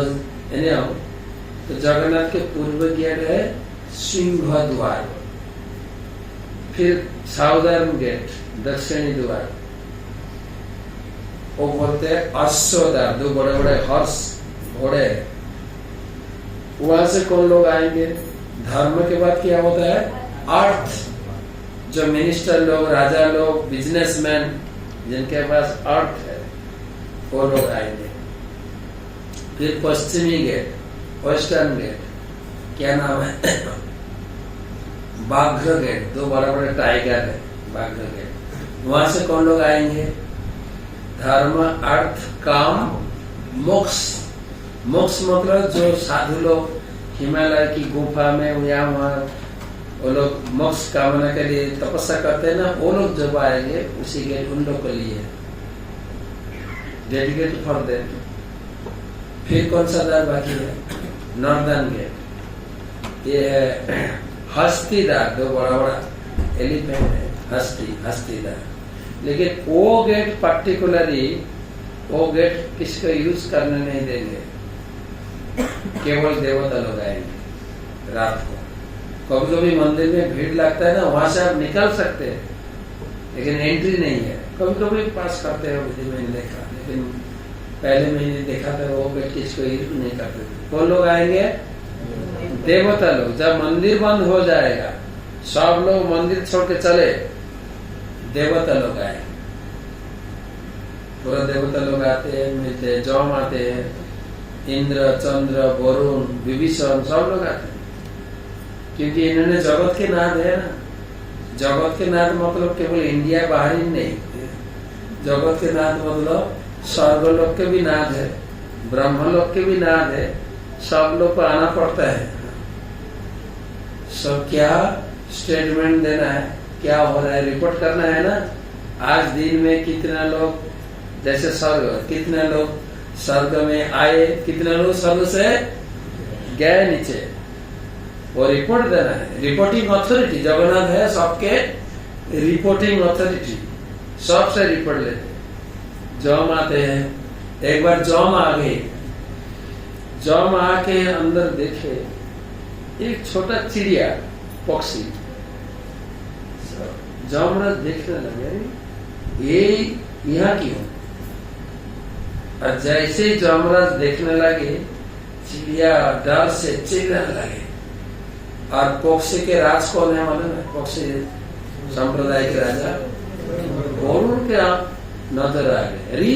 जगन्नाथ के पूर्व गेट है सिंह द्वार, फिर साउदर्न गेट दक्षिणी द्वार, वो बोलते हैं अश्वद्वार, 2 बड़े बड़े हर्ष घोड़े। वहां से कौन लोग आएंगे, धर्म के बाद क्या होता है, अर्थ, जो मिनिस्टर लोग, राजा लोग, बिजनेसमैन जिनके पास अर्थ है वो लोग आएंगे। फिर पश्चिमी गेट, वेस्टर्न गेट, क्या नाम है, बाघ्र गेट, 2 बड़े बड़े टाइगर है, बाघ्र गेट। वहां से कौन लोग आएंगे, धर्म अर्थ काम मोक्ष। मोक्ष मतलब जो साधु लोग हिमालय की गुफा में या वहाँ वो लोग मोक्ष कामना के लिए तपस्या करते हैं ना, वो लोग जब आएंगे उसी गेट उन लोग के लिए डेडिकेट फॉर देम। फिर कौन सा द्वार बाकी है, नॉर्दर्न गेट, ये है हस्तिदार, 2 बड़ा बड़ा एलिफेंट है, हस्तिदार। लेकिन वो गेट पर्टिकुलरली, वो गेट किसको यूज करने नहीं देंगे, केवल देवता लोग आएंगे रात को। कभी कभी मंदिर में भीड़ लगता है ना, वहां से आप निकल सकते हैं लेकिन एंट्री नहीं है। कभी कभी पास करते हैं, विधि मैंने देखा, लेकिन पहले महीने देखा था वो गेट किसको यूज नहीं करते थे। कौन लोग आएंगे, देवता लोग। जब मंदिर बंद हो जाएगा सब लोग मंदिर छोड़ के चले, देवता लोग आए, पूरा देवता लोग आते हैं, मिलते हैं, जौम आते हैं, इंद्र चंद्र वरुण विभीषण सब लोग आते हैं, क्योंकि इन्होंने जगत के नाथ है ना। जगत के नाथ मतलब केवल इंडिया बाहर ही नहीं, जगत के नाथ मतलब स्वर्गलोक के भी नाथ है, ब्रह्मलोक के भी नाथ है, सब लोग को आना पड़ता है। सब क्या स्टेटमेंट देना है, क्या हो रहा है, रिपोर्ट करना है ना। आज दिन में कितना लोग, जैसे स्वर्ग, कितने लोग स्वर्ग में आए, कितने लोग स्वर्ग से गए नीचे, वो रिपोर्ट देना है। रिपोर्टिंग अथॉरिटी जगन्नाथ है, सबके रिपोर्टिंग अथॉरिटी, सबसे रिपोर्ट लेते। जौम आते हैं, एक बार जौम आ गए, जौम आके अंदर देखे एक छोटा चिड़िया पक्षी, जमराज देखने लगे ये यहाँ क्यों। और जैसे जमराज देखने लगे चिड़िया डर से चिल्लाने लगे। और पक्षी के राज कौन है मालूम है, पक्षी संप्रदाय के राजा वरुण के नजर आ गए। अरे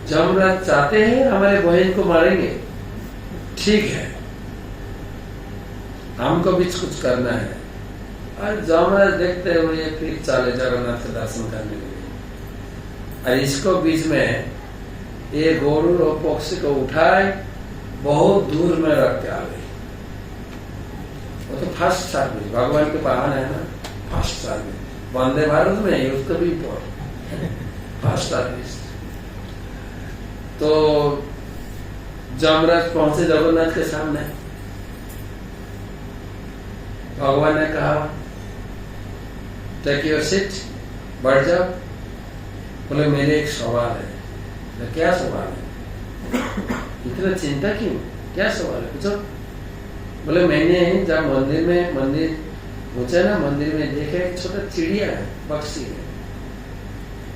जमराज चाहते हैं हमारे बहन को मारेंगे, ठीक है हमको भी कुछ करना है। और जमराज देखते हुए फिर चले जगन्नाथ के दर्शन करने के लिए। और इसको बीच में ये गरुड़ और पक्षी को उठाए बहुत दूर में रख के आ गई। वो तो फर्स्ट सर्विस भगवान के वाहन है ना, फर्स्ट सर्विस वंदे भारत में उसको भी फर्स्ट सर्विस। तो जमराज पहुंचे जगन्नाथ के सामने, भगवान ने कहा टेक योर सीट, बैठ जाओ। बोले मेरे एक सवाल है, क्या सवाल है, इतना चिंता क्यों, क्या सवाल है, पूछो। बोले मैंने जब मंदिर पूछा ना, मंदिर में देखा एक छोटा चिड़िया है, पक्षी है।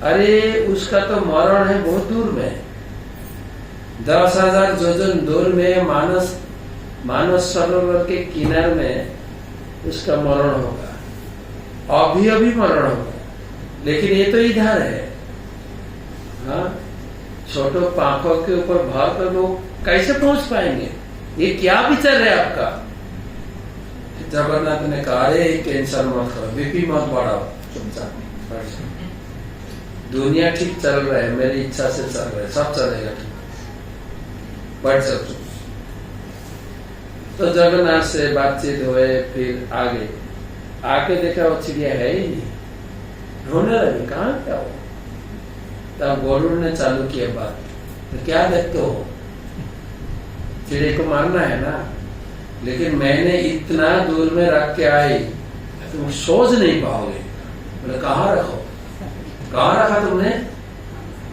अरे उसका तो मरण है बहुत दूर में, 10,000 योजन दूर में मानस सरोवर के किनारे में उसका मरण होगा, अभी मरण होगा। लेकिन ये तो इधर है। हाँ, छोटो पाखों के ऊपर भर कर लोग कैसे पहुंच पाएंगे, ये क्या विचार है आपका। जगन्नाथ ने कहा, अरे टेंशन मत करो, बीपी मत बढ़ाओ, चुपचाप दुनिया ठीक चल रहा है, मेरी इच्छा से चल रहा है, सब चलेगा ठीक, बढ़ सकते। तो जगन्नाथ से बातचीत हुए, फिर आके देखा वो चिड़िया है ही नहीं, ढूंढने लगे कहाँ क्या हो। तब गरुड़ ने चालू किया बात, तो क्या देखते हो, चिड़िया को मारना है ना, लेकिन मैंने इतना दूर में रख के आई, तुम सोच नहीं पाओगे। बोले कहाँ रखा तुमने।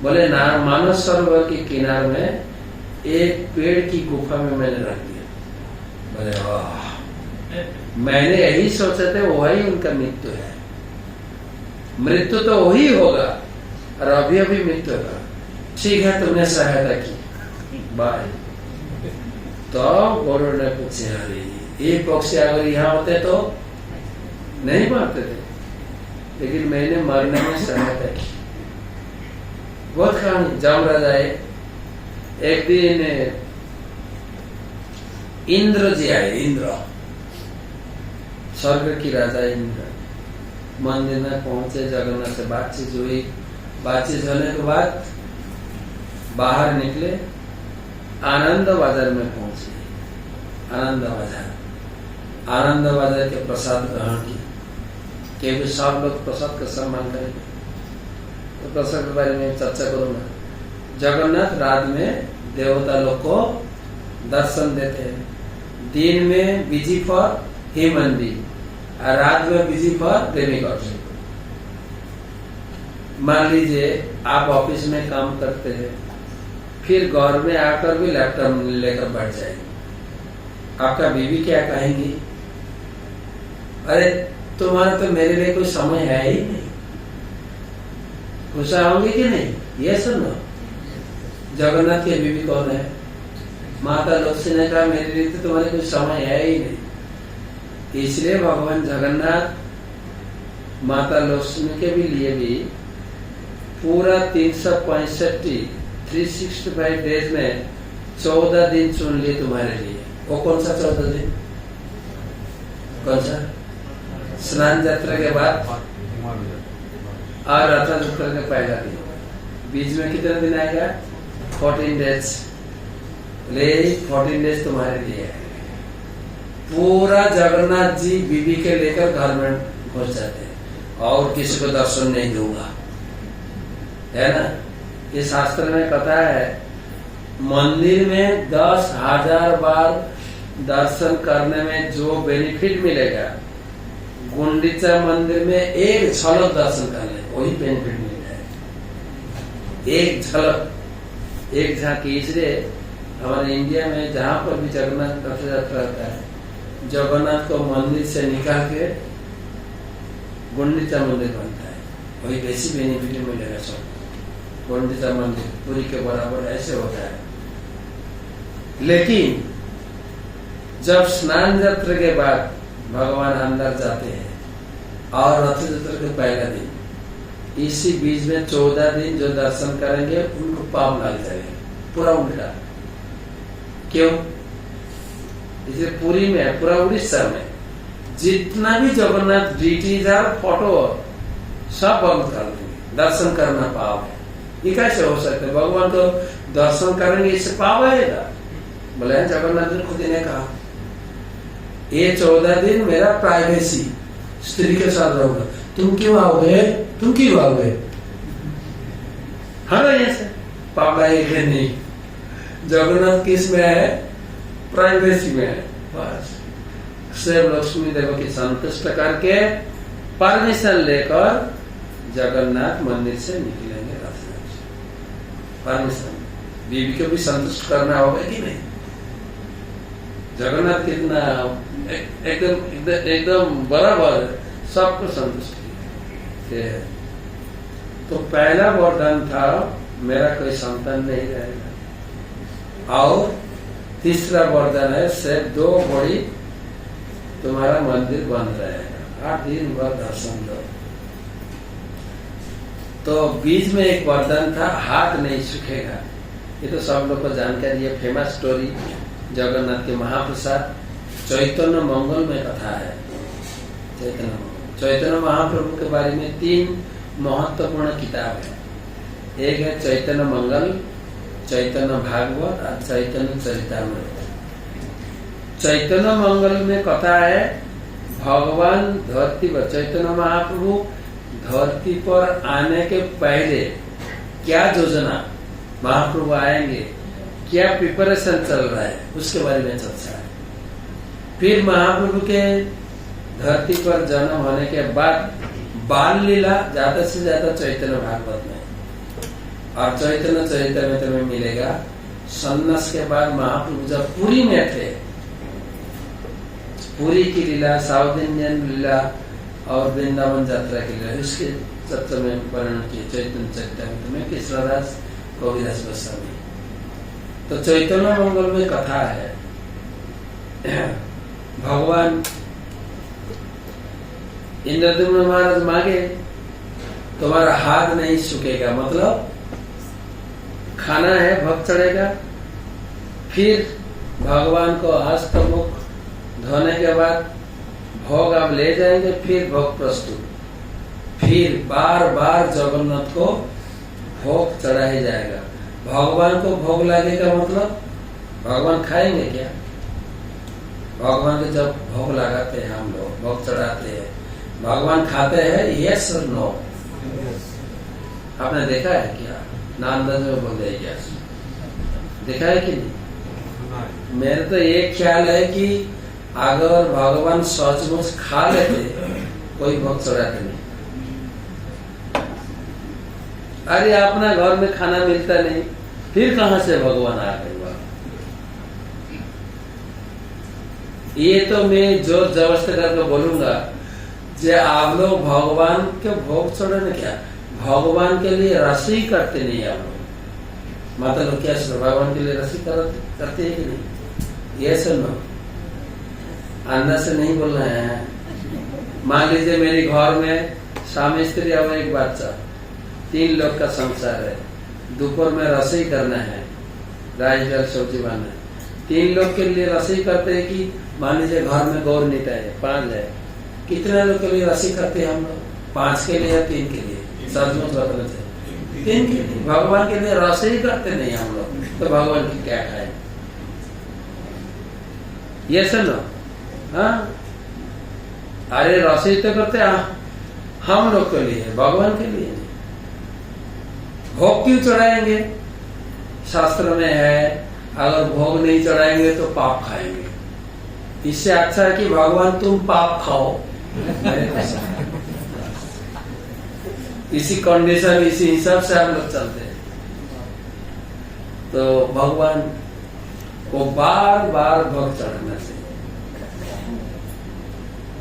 बोले ना, मानस सरोवर के किनारे में एक पेड़ की गुफा में मैंने रख दिया। बोले वाह, मैंने यही सोचा था वही उनका मृत्यु है, मृत्यु तो वही होगा और अभी मृत्यु होगा। ठीक है, तुमने सहायता की, बाय। तो गरुड़ ने पूछे, अरे ये पक्षी अगर यहाँ होते तो नहीं मारते थे, लेकिन मैंने मरने में सहायता की। बहुत कहानी। जमराज आए, एक दिन इंद्र जी आए, इंद्र स्वर्ग की राजा इंद्र मंदिर में पहुंचे, जगन्नाथ से बातचीत हुई। बातचीत होने के बाद बाहर निकले, आनंद बाजार में पहुंचे। आनंद बाजार के प्रसाद ग्रहण की, क्योंकि सब लोग प्रसाद का सम्मान करेंगे, तो प्रसाद के बारे में चर्चा करूंगा। जगन्नाथ रात में देवता लोग को दर्शन देते हैं, दिन में बिजी फॉर ह्यूमन बीइंग और रात में बिजी फॉर डेमिगॉड्स। मान लीजिए आप ऑफिस में काम करते हैं, फिर घर में आकर भी लैपटॉप लेकर बैठ जाएंगे, आपका बीवी क्या कहेंगी, अरे तुम्हारा तो मेरे लिए कोई समय है ही नहीं। गुस्सा होंगे कि नहीं, ये सुनो। जगन्नाथ की बीवी कौन है, माता लक्ष्मी ने कहा मेरे लिए तो तुम्हारे कोई समय है ही नहीं। इसलिए भगवान जगन्नाथ माता लक्ष्मी के भी लिए भी पूरा 365 डेज में 14 दिन चुन लिए तुम्हारे लिए। वो कौन सा 14 दिन, कौन सा? स्नान यात्रा के बाद और रथ यात्रा के पहला दिन, बीच में कितना दिन आएगा? 14 डेज। ले 14 डेज तुम्हारे लिए है। पूरा जगन्नाथ जी बीबी के लेकर घर में घुस जाते हैं और किसी को दर्शन नहीं दूंगा, है ना। ये शास्त्र में कथा है, मंदिर में 10,000 बार दर्शन करने में जो बेनिफिट मिलेगा, गुंडीचा मंदिर में एक झलक दर्शन कर ले वही बेनिफिट मिल जाए। एक झलक, एक झांकी। इसलिए हमारे इंडिया में जहां पर भी जगन्नाथ रथ यात्रा होता है, जगन्नाथ को मंदिर से निकाल के गुंडीचा मंदिर बनता है, वही बेसी बेनिफिट मिलेगा सब। गुंडीचा मंदिर पूरी के बराबर ऐसे होता है। लेकिन जब स्नान यात्रा के बाद भगवान अंदर जाते हैं और रथ यात्रा के पहला दिन, इसी बीच में 14 दिन जो दर्शन करेंगे उनको पाप लग जाएगा, पूरा उल्टा। क्यों? इसलिए पुरी में, पूरा उड़ीसा में जितना भी जगन्नाथ डीटीज और फोटो सब बंद कर देंगे, दर्शन करना पाप है। ये कैसे हो सकता है? भगवान को दर्शन करेंगे इससे पाप आएगा? बोले जगन्नाथ जी खुद ने कहा, ये 14 दिन मेरा प्राइवेसी, स्त्री के साथ रहूंगा। तुम क्यों आओगे, तुम क्यों आओगे? हाँ, ऐसे पाप आएगा नहीं। जगन्नाथ किस में है? प्राइवेसी में है। बस शिव लक्ष्मी देव की संतुष्ट करके परमिशन लेकर जगन्नाथ मंदिर से निकलेंगे रथ से। परमिशन, बीवी को भी संतुष्ट करना होगा कि नहीं। जगन्नाथ कितना एकदम एकदम बराबर सबको संतुष्ट किया। तो पहला वरदान था मेरा कोई संतान नहीं रहेगा, और तीसरा वरदान है सिर्फ 2 घड़ी तुम्हारा मंदिर बंद रहेगा, 8 दिन भर दर्शन दो। तो बीच में एक वरदान था हाथ नहीं सूखेगा। ये तो सब लोग को जानकारी है, फेमस स्टोरी जगन्नाथ के महाप्रसाद चैतन्य मंगल में कथा है। चैतन्य महाप्रभु के बारे में 3 महत्वपूर्ण किताब है। एक है चैतन्य मंगल, चैतन्य भागवत और चैतन्य चरितामृत। चैतन्य मंगल में कथा है भगवान धरती पर, चैतन्य महाप्रभु धरती पर आने के पहले क्या योजना, महाप्रभु आएंगे क्या प्रिपरेशन चल रहा है, उसके बारे में चर्चा है। फिर महाप्रभु के धरती पर जन्म होने के बाद बाल लीला ज्यादा से ज्यादा चैतन्य भागवत में, और चैतन्य चरितामृत में मिलेगा। सन्यास के बाद महाप्रभु जब पुरी में थे, पुरी की लीला, साउथ इंडियन लीला और वृंदावन यात्रा की लीला, इसके चर्चा में वर्णन किए चैतन्य चरितामृत में कृष्णदास कविदास गोस्वामी। तो चैतन्य मंगल में कथा है भगवान इंद्रद्युम्न महाराज मांगे तुम्हारा हाथ नहीं सूखेगा, मतलब खाना है भोग चढ़ेगा। फिर भगवान को हस्त मुख धोने के बाद भोग आप ले जाएंगे, फिर भोग प्रस्तुत, फिर बार बार जगन्नाथ को भोग चढ़ाया जाएगा। भगवान को भोग लगेगा मतलब भगवान खाएंगे क्या? भगवान को जब भोग लगाते हैं हम लोग, भोग चढ़ाते हैं, भगवान खाते हैं? यस और नो? आपने देखा है क्या? नांदज में बोल रहे क्या देखा है कि नहीं? मेरे तो एक ख्याल है कि अगर भगवान सचमुच खा लेते कोई भोग चढ़ाते नहीं। अरे अपना घर में खाना मिलता नहीं, फिर कहां से भगवान आ गए? ये तो मैं जोर जबरदस्ती करके बोलूंगा, जे आप लोग भगवान के भोग चढ़ाने क्या, भगवान के लिए रसोई करते नहीं आप लोग। मतलब क्या भगवान के लिए रसोई करते हैं कि नहीं? ये सुनो, अंदर से नहीं बोलना है। मान लीजिए मेरे घर में स्वामी स्त्री और एक बच्चा, 3 लोग का संसार है, दोपहर में रसोई करना है, राइस दाल सब्जी बनाना है। 3 लोग के लिए रसोई करते हैं कि मान लीजिए घर में गौर नीटा है, 5 है, कितने लोग के लिए रसोई करते हैं हम लोग? 5 के लिए या 3 के लिए? सचमुच बताना चाहिए, 3 के लिए। भगवान के लिए रसोई करते नहीं हम लोग, तो भगवान की क्या खाए? ये सुनो, हाँ, अरे रसोई तो करते हम लोग के लिए, भगवान के लिए नहीं। भोग क्यों चढ़ाएंगे? शास्त्र में है अगर भोग नहीं चढ़ाएंगे तो पाप खाएंगे। इससे अच्छा है कि भगवान तुम पाप खाओ। इसी कंडीशन, इसी हिसाब से हम लोग चलते हैं। तो भगवान को बार बार भोग चढ़ाना चाहिए।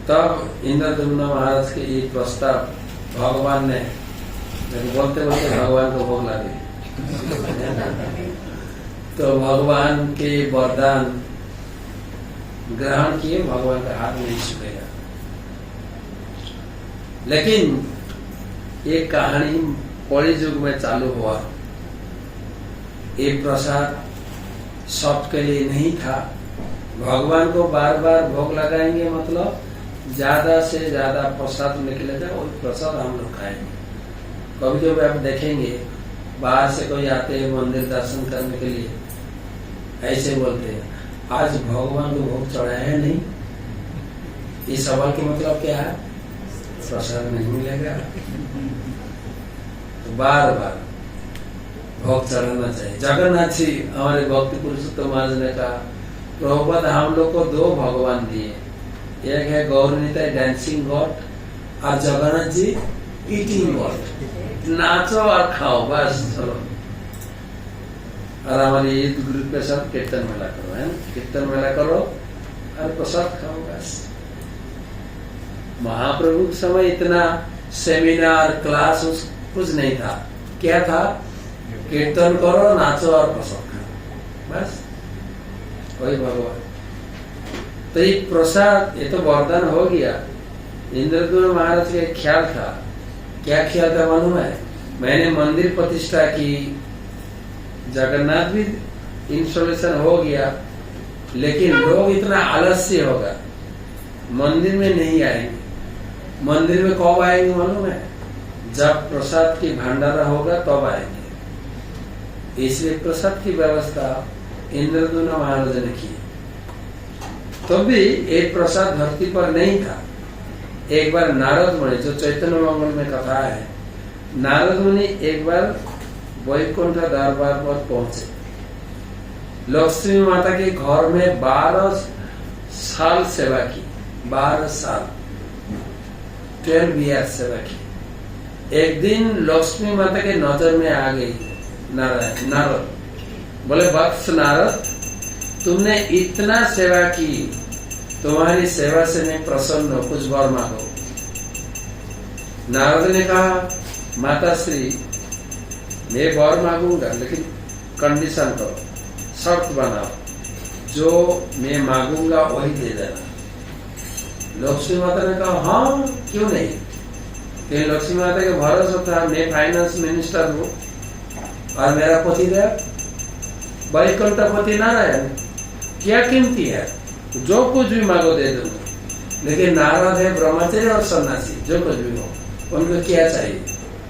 तब इंद्रद्युम्न महाराज के ये प्रस्ताव भगवान ने, बोलते बोलते भगवान को भोग लगे, तो भगवान के वरदान ग्रहण किए, भगवान का हाथ नहीं छूटेगा। लेकिन एक कहानी कलि युग में चालू हुआ। एक प्रसाद सबके लिए नहीं था। भगवान को बार बार भोग लगाएंगे मतलब ज्यादा से ज्यादा प्रसाद निकलेगा, वही प्रसाद हम लोग खाएंगे। कभी कभी आप देखेंगे बाहर से कोई आते हैं मंदिर दर्शन करने के लिए, ऐसे बोलते हैं आज भगवान को भोग चढ़ाया है नहीं। इस सवाल के मतलब क्या है? प्रसाद नहीं मिलेगा। तो बार बार भोग चढ़ाना चाहिए। जगन्नाथ जी हमारे भक्ति पुरुषोत्तम महाराज ने कहा, प्रभुपाद हम लोग को 2 भगवान दिए, एक है गौरनीता डांसिंग गॉड और जगन्नाथ जी ईटिंग गॉड। नाचो और खाओ बस, चलो। और हमारे ईद ग्रुप के साथ कीर्तन मेला करो, है ना, कीर्तन मेला करो और प्रसाद खाओ बस। महाप्रभु के समय इतना सेमिनार क्लास कुछ नहीं था, क्या था? कीर्तन करो, नाचो और प्रसाद खाओ बस, वही भगवान। तो ये प्रसाद, ये तो वरदान हो गया। इंद्रद्युम्न महाराज का ख्याल था, क्या ख्याल था मालूम है? मैंने मंदिर प्रतिष्ठा की, जगन्नाथ भी इंस्टॉलेशन हो गया, लेकिन लोग इतना आलस्य होगा, मंदिर में नहीं आएंगे। मंदिर में कब आएंगे मालूम है? जब प्रसाद की भंडारा होगा तब आएंगे। इसलिए प्रसाद की व्यवस्था इंद्रद्युम्न महाराज ने की। तब भी एक प्रसाद धरती पर नहीं था। एक बार नारद मुनि, जो चैतन्य मंगल में कथा है, नारद मुनि एक बार वैकुंठ दरबार पर पहुंचे। लक्ष्मी माता के घर में 12 साल सेवा की, 12 साल 12 ईयर्स सेवा की। एक दिन लक्ष्मी माता के नजर में आ गई नारद, बोले वत्स नारद, तुमने इतना सेवा की, तुम्हारी सेवा से मैं प्रसन्न हूं, कुछ वर मांगो। नारद ने कहा, माता श्री मैं वर मांगूंगा, लेकिन कंडीशन करो, शर्त बनाओ, जो मैं मांगूंगा वही दे देना। लक्ष्मी माता ने कहा हाँ क्यों नहीं, कि लक्ष्मी माता के भरोसा था, मैं फाइनेंस मिनिस्टर हूँ और मेरा पतिदेव वैकुंठपति नारायण, क्या कीमती है, जो कुछ भी मांगो दे दूंगा। लेकिन नारद है ब्रह्मचारी और सन्यासी, जो कुछ भी हो, उनको क्या चाहिए?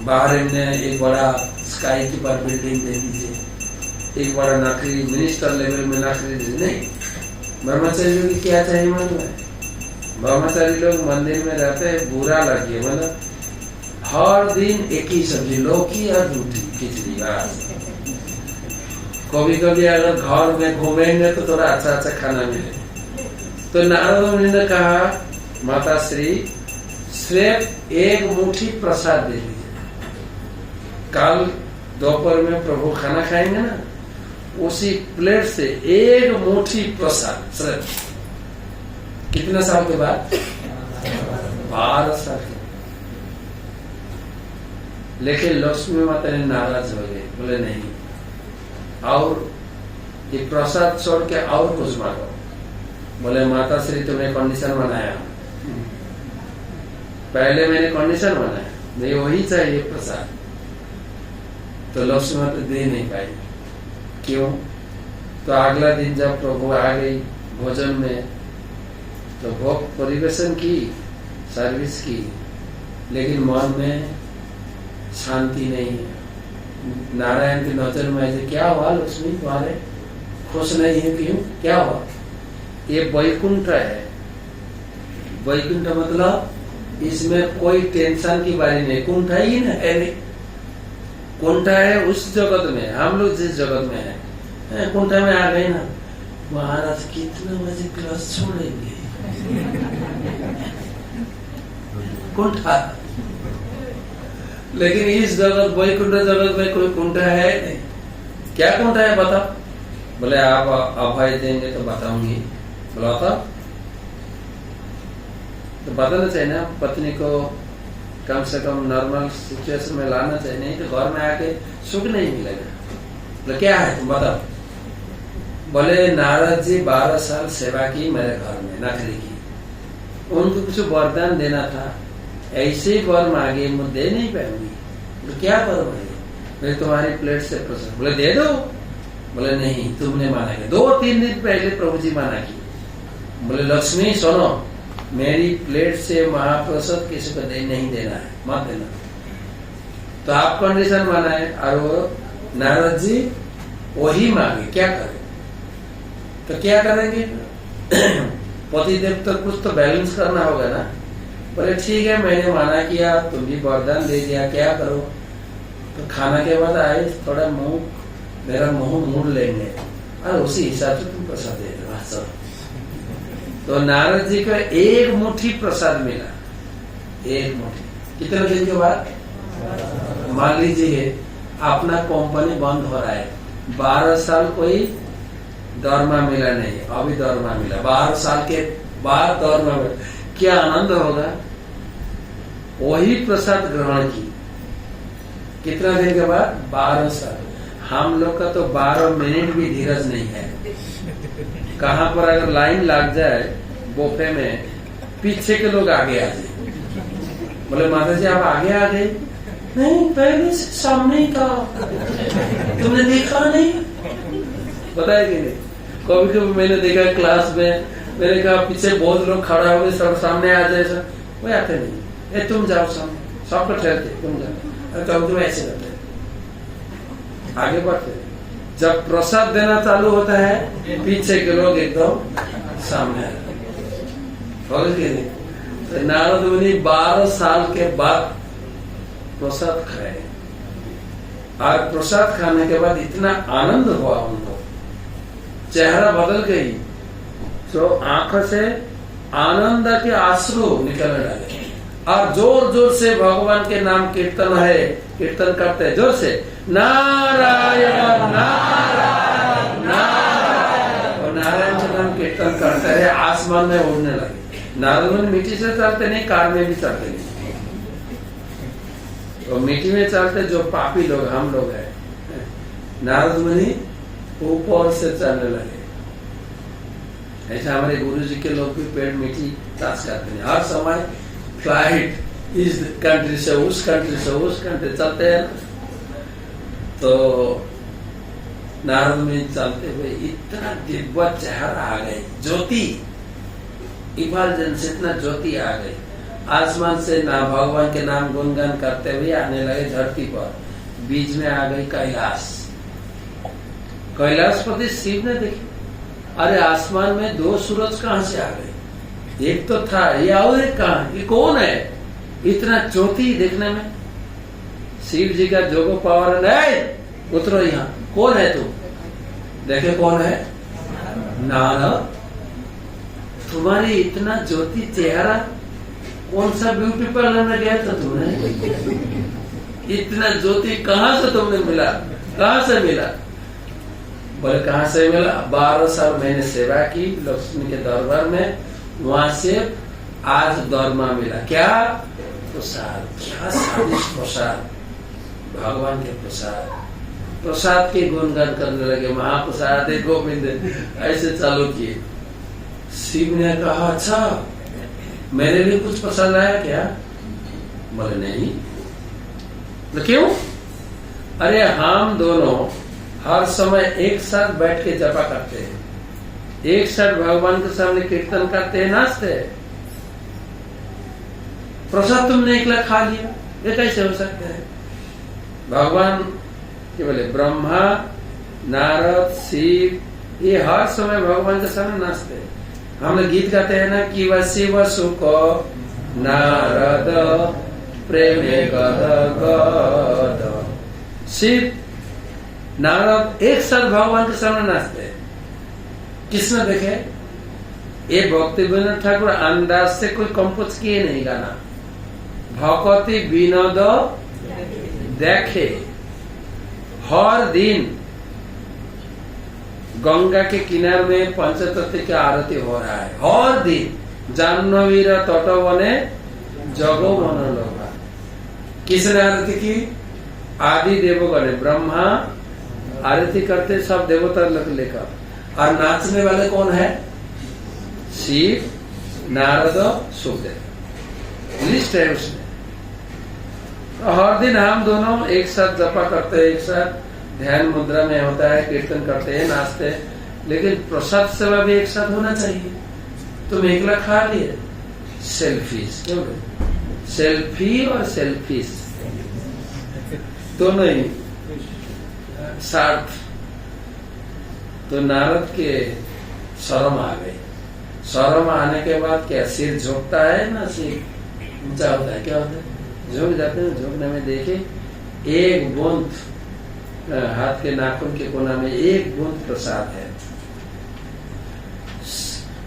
बाहर इन्हें एक बड़ा स्काई कीपर बिल्डिंग दे दीजिए, एक बड़ा नौकरी, मिनिस्टर लेवल में नौकरी दीजिए, नहीं। ब्रह्मचारी लोग क्या चाहिए मालूम है? ब्रह्मचारी लोग मंदिर में रहते हैं, बुरा लगे, मतलब हर दिन एक ही सब्जी, लौकी और रोटी खिचड़ी बस। कभी कभी अगर घर में घूमेंगे तो थोड़ा अच्छा अच्छा खाना मिले। तो नारद मुनि ने कहा, माता श्री सिर्फ एक मुट्ठी प्रसाद दे दीजिए, कल दोपहर में प्रभु खाना खाएंगे ना, उसी प्लेट से एक मुट्ठी प्रसाद सिर्फ। कितना साल के बाद? 12 साल के। लेकिन लक्ष्मी माता ने नाराज हो गए, बोले नहीं, और ये प्रसाद छोड़ के और कुछ मांगो। बोले माता श्री तुम्हें कंडीशन बनाया, पहले मैंने कंडीशन बनाया, नहीं वही चाहिए प्रसाद। तो लक्ष्मी माता दे नहीं पाई। क्यों? तो अगला दिन जब प्रभु आ गई भोजन में, तो भोग परिवेशन की, सर्विस की, लेकिन मन में शांति नहीं है। नारायण की नजर में ऐसे, क्या हुआ लक्ष्मी, तुम्हारे खुश नहीं है, क्यों, क्या हुआ? ये वैकुंठ है। वैकुंठ मतलब इसमें कोई टेंशन की बारी नहीं, कुंठ है ही ना, कुंठ है उस जगत में, हम लोग जिस जगत में है, कुंठ में आ गए ना, महाराज कितना बजे क्लास छोड़ेंगे? कुंठा। लेकिन इस जगत वैकुंठ जगत में कोई कुंठ है नहीं। क्या कुंठ है बताओ? बोले आप अभय देंगे तो बताऊंगी। बोला तो बताना चाहिए ना, पत्नी को कम से कम नॉर्मल सिचुएशन में लाना चाहिए, नहीं तो घर में आके सुख नहीं मिलेगा। बोले क्या है तुम बताओ? बोले नारद जी 12 साल सेवा की मेरे घर में, नौकरी की, उनको कुछ वरदान देना था, ऐसे ही वर मांगे, मैं दे नहीं पाऊंगी। तो क्या करो भाई? मैं तुम्हारी प्लेट से प्रसाद, बोले दे दो। बोले नहीं, तुमने माना किया, 2-3 दिन पहले प्रभु जी माना की। बोले लक्ष्मी सुनो, मेरी प्लेट से महाप्रसाद किसी को नहीं देना है, मत देना। तो आप कंडीशन माना है, और वो नारद जी वही मांगे, क्या करें? तो क्या करेंगे? पतिदेव तो कुछ तो बैलेंस करना होगा ना। बोले ठीक है, मैंने माना किया, तुम भी वरदान दे दिया, क्या करो? तो खाना के बाद आए, थोड़ा मेरा मुंह मोड़ लेंगे और उसी हिसाब से तुम प्रसाद दे दो। तो नारद जी को एक मुट्ठी प्रसाद मिला, एक मुट्ठी। कितने दिन के बाद? मान लीजिए अपना कंपनी बंद हो रहा है, 12 साल कोई दरमा मिला नहीं, अभी दरमा मिला, 12 साल के बाद दरमा मिला, क्या आनंद होगा। वही प्रसाद ग्रहण की कितना दिन के बाद, 12 साल। हम लोग का तो 12 मिनट भी धीरज नहीं है। कहाँ पर अगर लाइन लग जाए बोफे में, पीछे के लोग आगे आ जाए, बोले माता जी आप आगे आ गए, नहीं पहले से सामने का, तुमने देखा नहीं, पता है कि नहीं। कभी कभी मैंने देखा क्लास में, मैंने कहा पीछे बहुत लोग खड़ा हो गए, सब सामने आ जाए, सब वो आते नहीं, ए तुम जाओ सामने, सबको ठहरते तुम जाओ, कभी तुम ऐसे करते आगे बढ़ते। जब प्रसाद देना चालू होता है, पीछे के लोग एकदम सामने आ जाते। तो नारद मुनि 12 साल के बाद प्रसाद खाए, और प्रसाद खाने के बाद इतना आनंद हुआ उनको, चेहरा बदल गई, तो आंखों से आनंद के आंसू निकलने लगे, और जोर जोर से भगवान के नाम कीर्तन है, कीर्तन करते हैं जोर से, नारायण नारायण नारायण, और नारायण के नाम कीर्तन करते हैं, आसमान में उड़ने लगे। नारद मुनि मिट्टी से चलते नहीं, कार में भी चलते नहीं, तो मिट्टी में चलते जो पापी लोग हम लोग हैं। नारद मुनि ऊपर से चलने लगे। ऐसा हमारे गुरु जी के लोग भी पेड़ मिट्टी टच करते हैं, हर समय फ्लाइट इस कंट्री से उस कंट्री से उस कंट्री चलते हैं। तो नारद मुनि चलते हुए इतना दिव्य चेहरा आ गए, ज्योति इफालजेंस, इतना ज्योति आ गई आसमान से, ना भगवान के नाम गुणगान करते हुए आने लगे धरती पर। बीच में आ गई कैलाश, कैलाशपति शिव ने देखी, अरे आसमान में 2 सूरज कहाँ से आ गए, एक तो था ये और एक कहाँ, ये कौन है, इतना ज्योति देखने में। शिव जी का जोगो पावर है, उतरो यहाँ, कौन है तू, देखे कौन है, नारद, तुम्हारी इतना ज्योति चेहरा, कौन सा ब्यूटी पार्लर में गया था तुमने, इतना ज्योति कहाँ से तुमने मिला, कहाँ से मिला। बोले कहाँ से मिला, 12 साल मैंने सेवा की लक्ष्मी के दरबार में, वहां से आज दरमा मिला। क्या प्रसाद, क्या स्वादिष्ट प्रसाद, भगवान के प्रसाद। प्रसाद के गुणगान करने लगे, महाप्रसाद है गोविंद, ऐसे चालू किए। शिव ने कहा अच्छा मेरे लिए कुछ पसंद आया क्या, बोले नहीं। तो क्यों, अरे हम दोनों हर समय एक साथ बैठ के जपा करते हैं, एक साथ भगवान के सामने कीर्तन करते हैं, नाचते हैं, प्रसाद तुमने एकला खा लिया, ये कैसे हो सकता है। भगवान क्या बोले, ब्रह्मा नारद शिव ये हर समय भगवान के सामने नाचते हैं। हम लोग गीत गाते हैं ना कि वह शिव सुख नारद प्रेमे गद गद, शिव नारद एक साथ भगवान के सामने नाचते हैं। किसने देखे, ये भक्ति विनोद ठाकुर अंदाज से कोई कंपोज किए नहीं गाना, भक्ति विनोद देखे। हर दिन गंगा के किनारे में पंचतत्व की आरती हो रहा है, हर दिन जाह्नवीर तटवने जगो मनोलोभा। किसने आरती की, आदि देवगण, ब्रह्मा आरती करते सब देवता लोग लेकर, और नाचने वाले कौन है, शिव नारद सुखदेव, लिस्ट है उसमें। हर दिन हम दोनों एक साथ जपा करते हैं, एक साथ ध्यान मुद्रा में होता है, कीर्तन करते हैं, नाचते हैं, लेकिन प्रसाद सेवा भी एक साथ होना चाहिए। तुम एकला खा लिए, सेल्फीज, क्यों सेल्फी और सेल्फीज दोनों ही साथ। तो नारद के शर्म आ गई, शर्म आने के बाद क्या सिर झुकता है ना, सिर ऊंचा होता है, क्या होता है, झुक जाते हैं। झुकने में देखे एक बूंद हाथ के नाखून के कोना में एक बूंद प्रसाद है।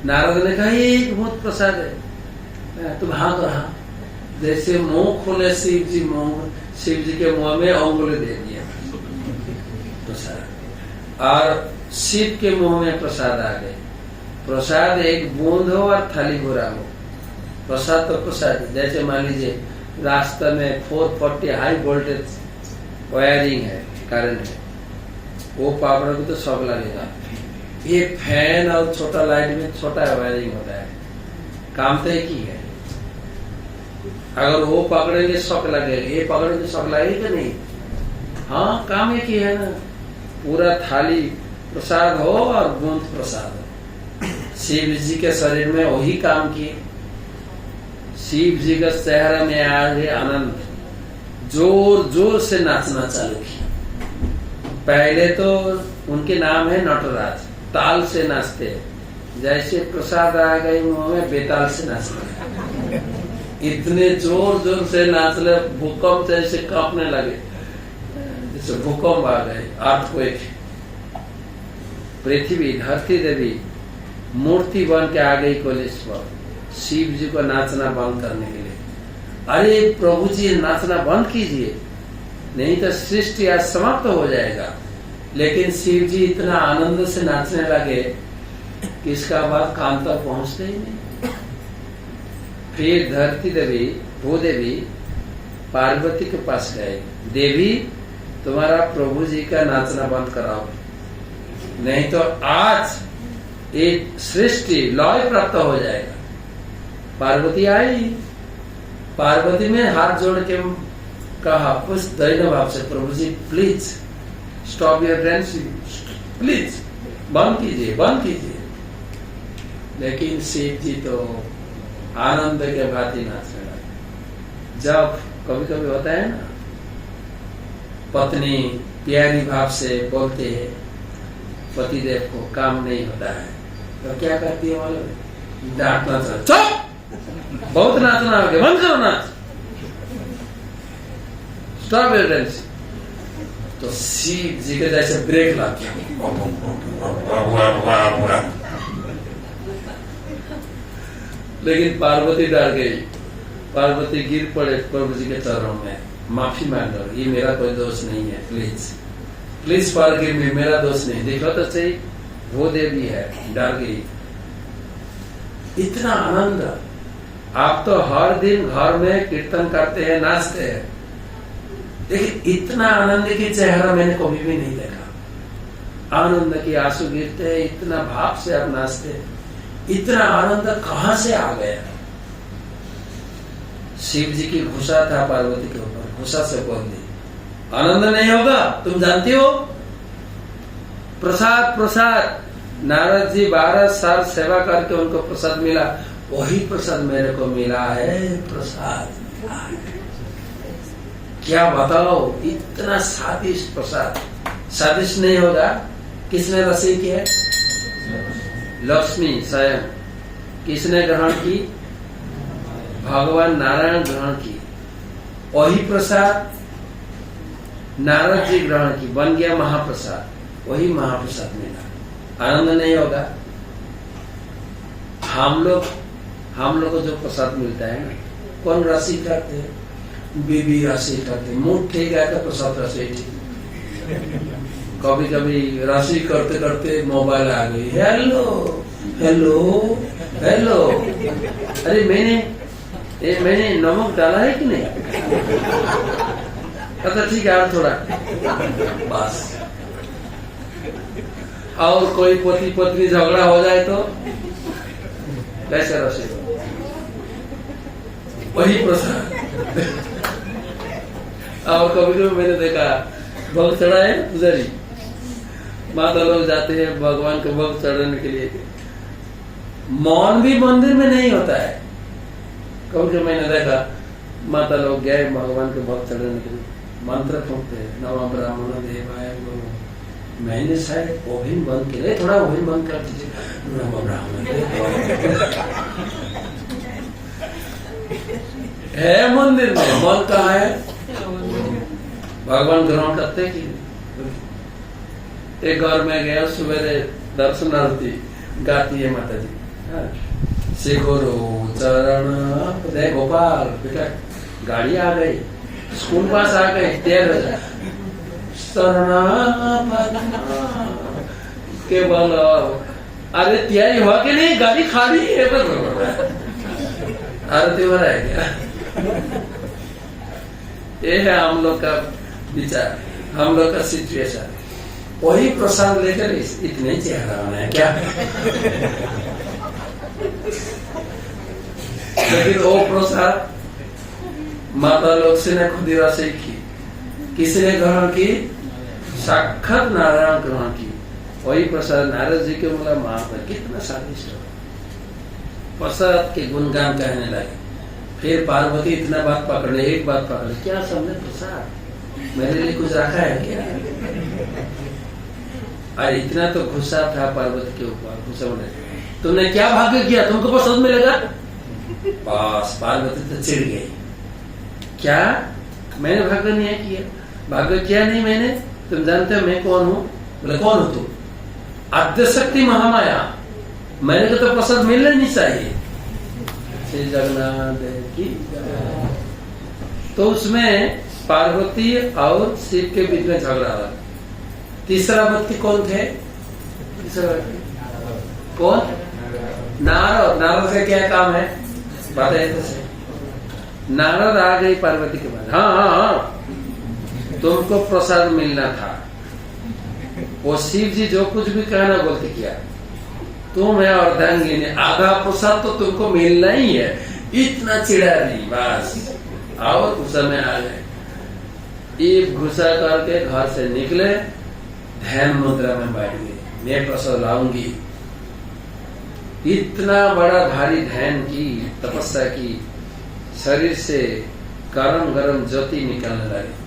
नारद ने कहा एक बूंद प्रसाद है, तुम हाँ तो हाँ, जैसे मुंह खोले शिव जी के मुंह में अंगुली दे दिया प्रसाद। और शिव के मुंह में प्रसाद आ गए। प्रसाद एक बूंद हो और थाली भरा हो, प्रसाद तो प्रसाद। जैसे मान लीजिए रास्ते में 440 हाई वोल्टेज वायरिंग है, करंट है, वो पावड़ को तो शॉक लगेगा। ये फैन और छोटा लाइट में छोटा वायरिंग होता है, काम तो एक ही है। अगर वो पकड़ेंगे शॉक लगेगा, ये पकड़ेंगे शॉक लगेगा नहीं। हाँ, काम एक ही है ना। पूरा थाली प्रसाद हो और बूंद प्रसाद हो। शिव जी के शरीर में वही काम किए। शिव जी का चेहरा में आ गए आनंद, जोर जोर से नाचना चालू किया। पहले तो उनके नाम है नटराज, ताल से नाचते हैं। जैसे प्रसाद आ गए मुंह में, बेताल से नाचते। इतने जोर जोर से नाचले, भूकंप जैसे कांपने लगे, जैसे भूकंप आ गए, अर्थक्वेक। पृथ्वी धरती देवी मूर्ति बन के आ गई कॉलेज पर, शिव जी को नाचना बंद करने के लिए। अरे प्रभु जी, नाचना बंद कीजिए, नहीं तो सृष्टि आज समाप्त हो जाएगा। लेकिन शिव जी इतना आनंद से नाचने लगे कि इसका बाद कान तक पहुंचते ही नहीं। फिर धरती देवी, भूदेवी पार्वती के पास गए, देवी तुम्हारा प्रभु जी का नाचना बंद कराओ, नहीं तो आज एक सृष्टि लय प्राप्त हो जाएगा। पार्वती आई, पार्वती में हाथ जोड़ के कहा कुछ दैन्य भाव से, प्रभु जी please stop your dancing, please बंद कीजिए, बंद कीजिए। लेकिन शिव जी तो आनंद के भांति नाचने लगे। जब कभी कभी होता है ना, पत्नी प्यारी भाव से बोलते हैं, पतिदेव को काम नहीं होता है, तो क्या करती है मालूम? डांटना चाहिए, चुप, बहुत नाचना हो गया, बंद करो नाच, स्टॉप योर डांसिंग। तो शिव जी के जैसे ब्रेक लाते हैं, लेकिन पार्वती डर गई। पार्वती गिर पड़े प्रभु जी के चरणों में, माफी मांग लो, ये मेरा कोई दोष नहीं है, प्लीज प्लीज फॉरगिव मी, मेरा दोष नहीं। देखो तो सही, वो देवी है, डर गई। इतना आनंद, आप तो हर दिन घर में कीर्तन करते हैं, नाचते हैं, लेकिन इतना आनंद की चेहरा मैंने कभी भी नहीं देखा। आनंद की आंसू गिरते हैं, इतना भाव से आप नाचते हैं, इतना आनंद कहां से आ गया? शिव जी की घुसा था पार्वती के ऊपर, घुसा से बोल दी, आनंद नहीं होगा, तुम जानती हो। प्रसाद प्रसाद, नारद जी 12 साल सेवा करके उनको प्रसाद मिला, वही प्रसाद मेरे को मिला है, प्रसाद मिला है। क्या बताओ, इतना स्वादिष्ट प्रसाद। स्वादिष्ट नहीं होगा, किसने रसोई की है? लक्ष्मी स्वयं। किसने ग्रहण की? भगवान नारायण ग्रहण की। वही प्रसाद नारद जी ग्रहण की, बन गया महाप्रसाद, वही महाप्रसाद मिला। आनंद नहीं होगा? हम लोग को जो प्रसाद मिलता है ना, कौन राशि करते हैं? बीबी राशि करते, मुट्ठी गाय का प्रसाद राशि। कभी कभी राशि करते करते मोबाइल आ गई, हेलो हेलो हेलो, अरे मैंने नमक डाला है कि नहीं? अच्छा ठीक है, और थोड़ा बस। और कोई पति पत्नी झगड़ा हो जाए तो कैसे रसी? वही प्रसाद। और कभी कभी मैंने देखा, भोग चढ़ा है पुजारी, माता लोग जाते हैं भगवान को भोग चढ़ाने के लिए, मौन भी मंदिर में नहीं होता है। कभी कभी मैंने देखा, माता लोग गए भगवान को भोग चढ़ाने के लिए, मंत्र फूकते हैं, नमः ब्राह्मण देवाय गुरु। मैंने शायद ओवन बंद किया, थोड़ा ओवन बंद कर दीजिए, नमः ब्राह्मण है मंदिर में, मन कहाँ है? भगवान ग्रहण करते कि एक घर में गया, सवेरे दर्शनार्थी गाती है माता जी, श्री गुरु चरण दे गोपाल, बेटा गाड़ी आ गई, स्कूल पास आ गई, 13 शरण केवल अरे तैयारी हुआ कि नहीं, गाड़ी खाली है बस। आरती हो रहा है क्या? ये है हम लोग का विचार, हम लोग का सिचुएशन। वही प्रसाद लेकर इतने चेहरा है क्या? लेकिन वो प्रसाद माता लोग से ने खुदीरा से की, किसी ने ग्रहण की, साक्षात नारायण ग्रहण की। वही प्रसाद नारद जी के बोला माँ पर कितना स्वादिष्ट। प्रसाद के गुणगान कहने लगे। फिर पार्वती इतना बात पकड़े, एक बात पकड़े, क्या समझे प्रसाद मेरे लिए कुछ रखा है क्या? और इतना तो गुस्सा था पार्वती के ऊपर, गुस्सा बोले तुमने क्या भाग्य किया, तुमको प्रसाद मिलेगा? बस पार्वती तो चिढ़ गई। क्या मैंने भाग्य नहीं किया? भाग्य किया नहीं मैंने। तुम जानते हो मैं कौन हूँ? बोले कौन हो तुम? आद्यशक्ति महामाया। मैंने को तो प्रसाद मिलना नहीं चाहिए। श्री जगन्नाथ की। तो उसमें पार्वती और शिव के बीच में झगड़ा हुआ। तीसरा व्यक्ति कौन थे? तीसरा कौन? नारद। नारद का क्या काम है बताइए तो सही। नारद आ गई पार्वती के बाद, हाँ तुमको प्रसाद मिलना था। वो शिव जी जो कुछ भी कहना बोलते किया। तुम है अर्धांगिनी, आधा प्रसाद तो तुमको मिलना ही है। इतना चिढ़ा दी बस। और गुस्सा में आ गए। ये गुस्सा करके घर से निकले, ध्यान मुद्रा में बैठ गए। मैं प्रसाद लाऊंगी। इतना बड़ा भारी ध्यान की, तपस्या की, शरीर से गरम गरम ज्योति निकलने लगी।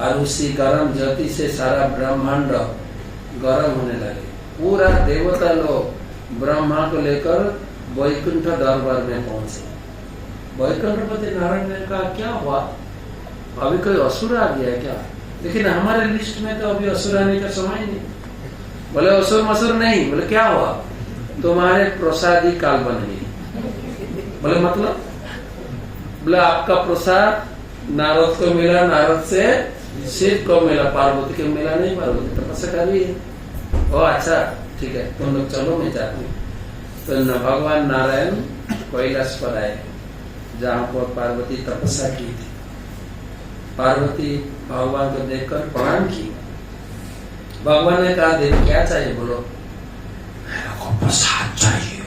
और उसी गरम ज्योति से सारा ब्रह्मांड गरम होने लगे। पूरा देवता लोग ब्रह्मा को लेकर वैकुंठ दरबार में पहुंचे। वैकुंठपति नारायण ने कहा क्या हुआ, अभी कोई असुर आ गया क्या? लेकिन हमारे लिस्ट में तो अभी असुर आने का समय नहीं। बोले असुर मसुर नहीं। बोले क्या हुआ? तुम्हारे प्रसादी काल बन गई। बोले मतलब? बोले आपका प्रसाद नारद को मिला, नारद से शिव को मिला, पार्वती को मिला नहीं। पार्वती तपस्या कर रही है। ओ अच्छा ठीक है, तुम लोग चलो मैं जाती हूँ। तो भगवान नारायण कैलाश पर आए, जहाँ पर पार्वती तपस्या की थी। पार्वती भगवान को देखकर प्रणाम की। भगवान ने कहा देवी क्या चाहिए? बोलो। मेरे को प्रसाद चाहिए।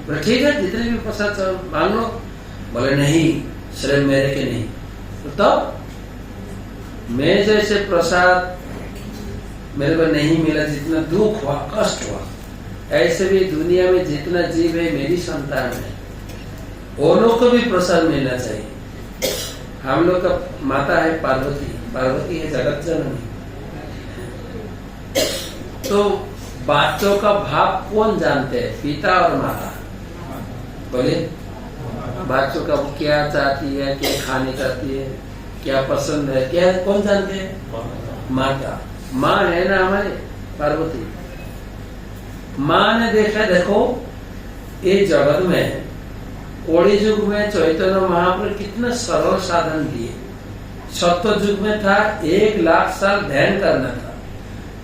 बोले ठीक है, जितने भी प्रसाद मांग लो। बोले नहीं, सिर्फ मेरे के नहीं। तो मैं जैसे प्रसाद मेरे को नहीं मिला, जितना दुख हुआ, कष्ट हुआ, ऐसे भी दुनिया में जितना जीव है मेरी संतान है, वो लोग को भी प्रसाद मिलना चाहिए। हम लोग का माता है पार्वती, पार्वती है जगत जननी। तो बच्चों का भाव कौन जानते हैं? पिता और माता। बोले बच्चों का क्या चाहती है, क्या खाने चाहती है, क्या पसंद है, क्या कौन जानते हैं? माता। माँ है ना हमारे पार्वती। माँ ने देखा, देखो ये जगत में कौड़ी युग में चैतन्य महाप्रभु कितना सरल साधन दिए। सत्य युग में था 1 लाख साल ध्यान करना था।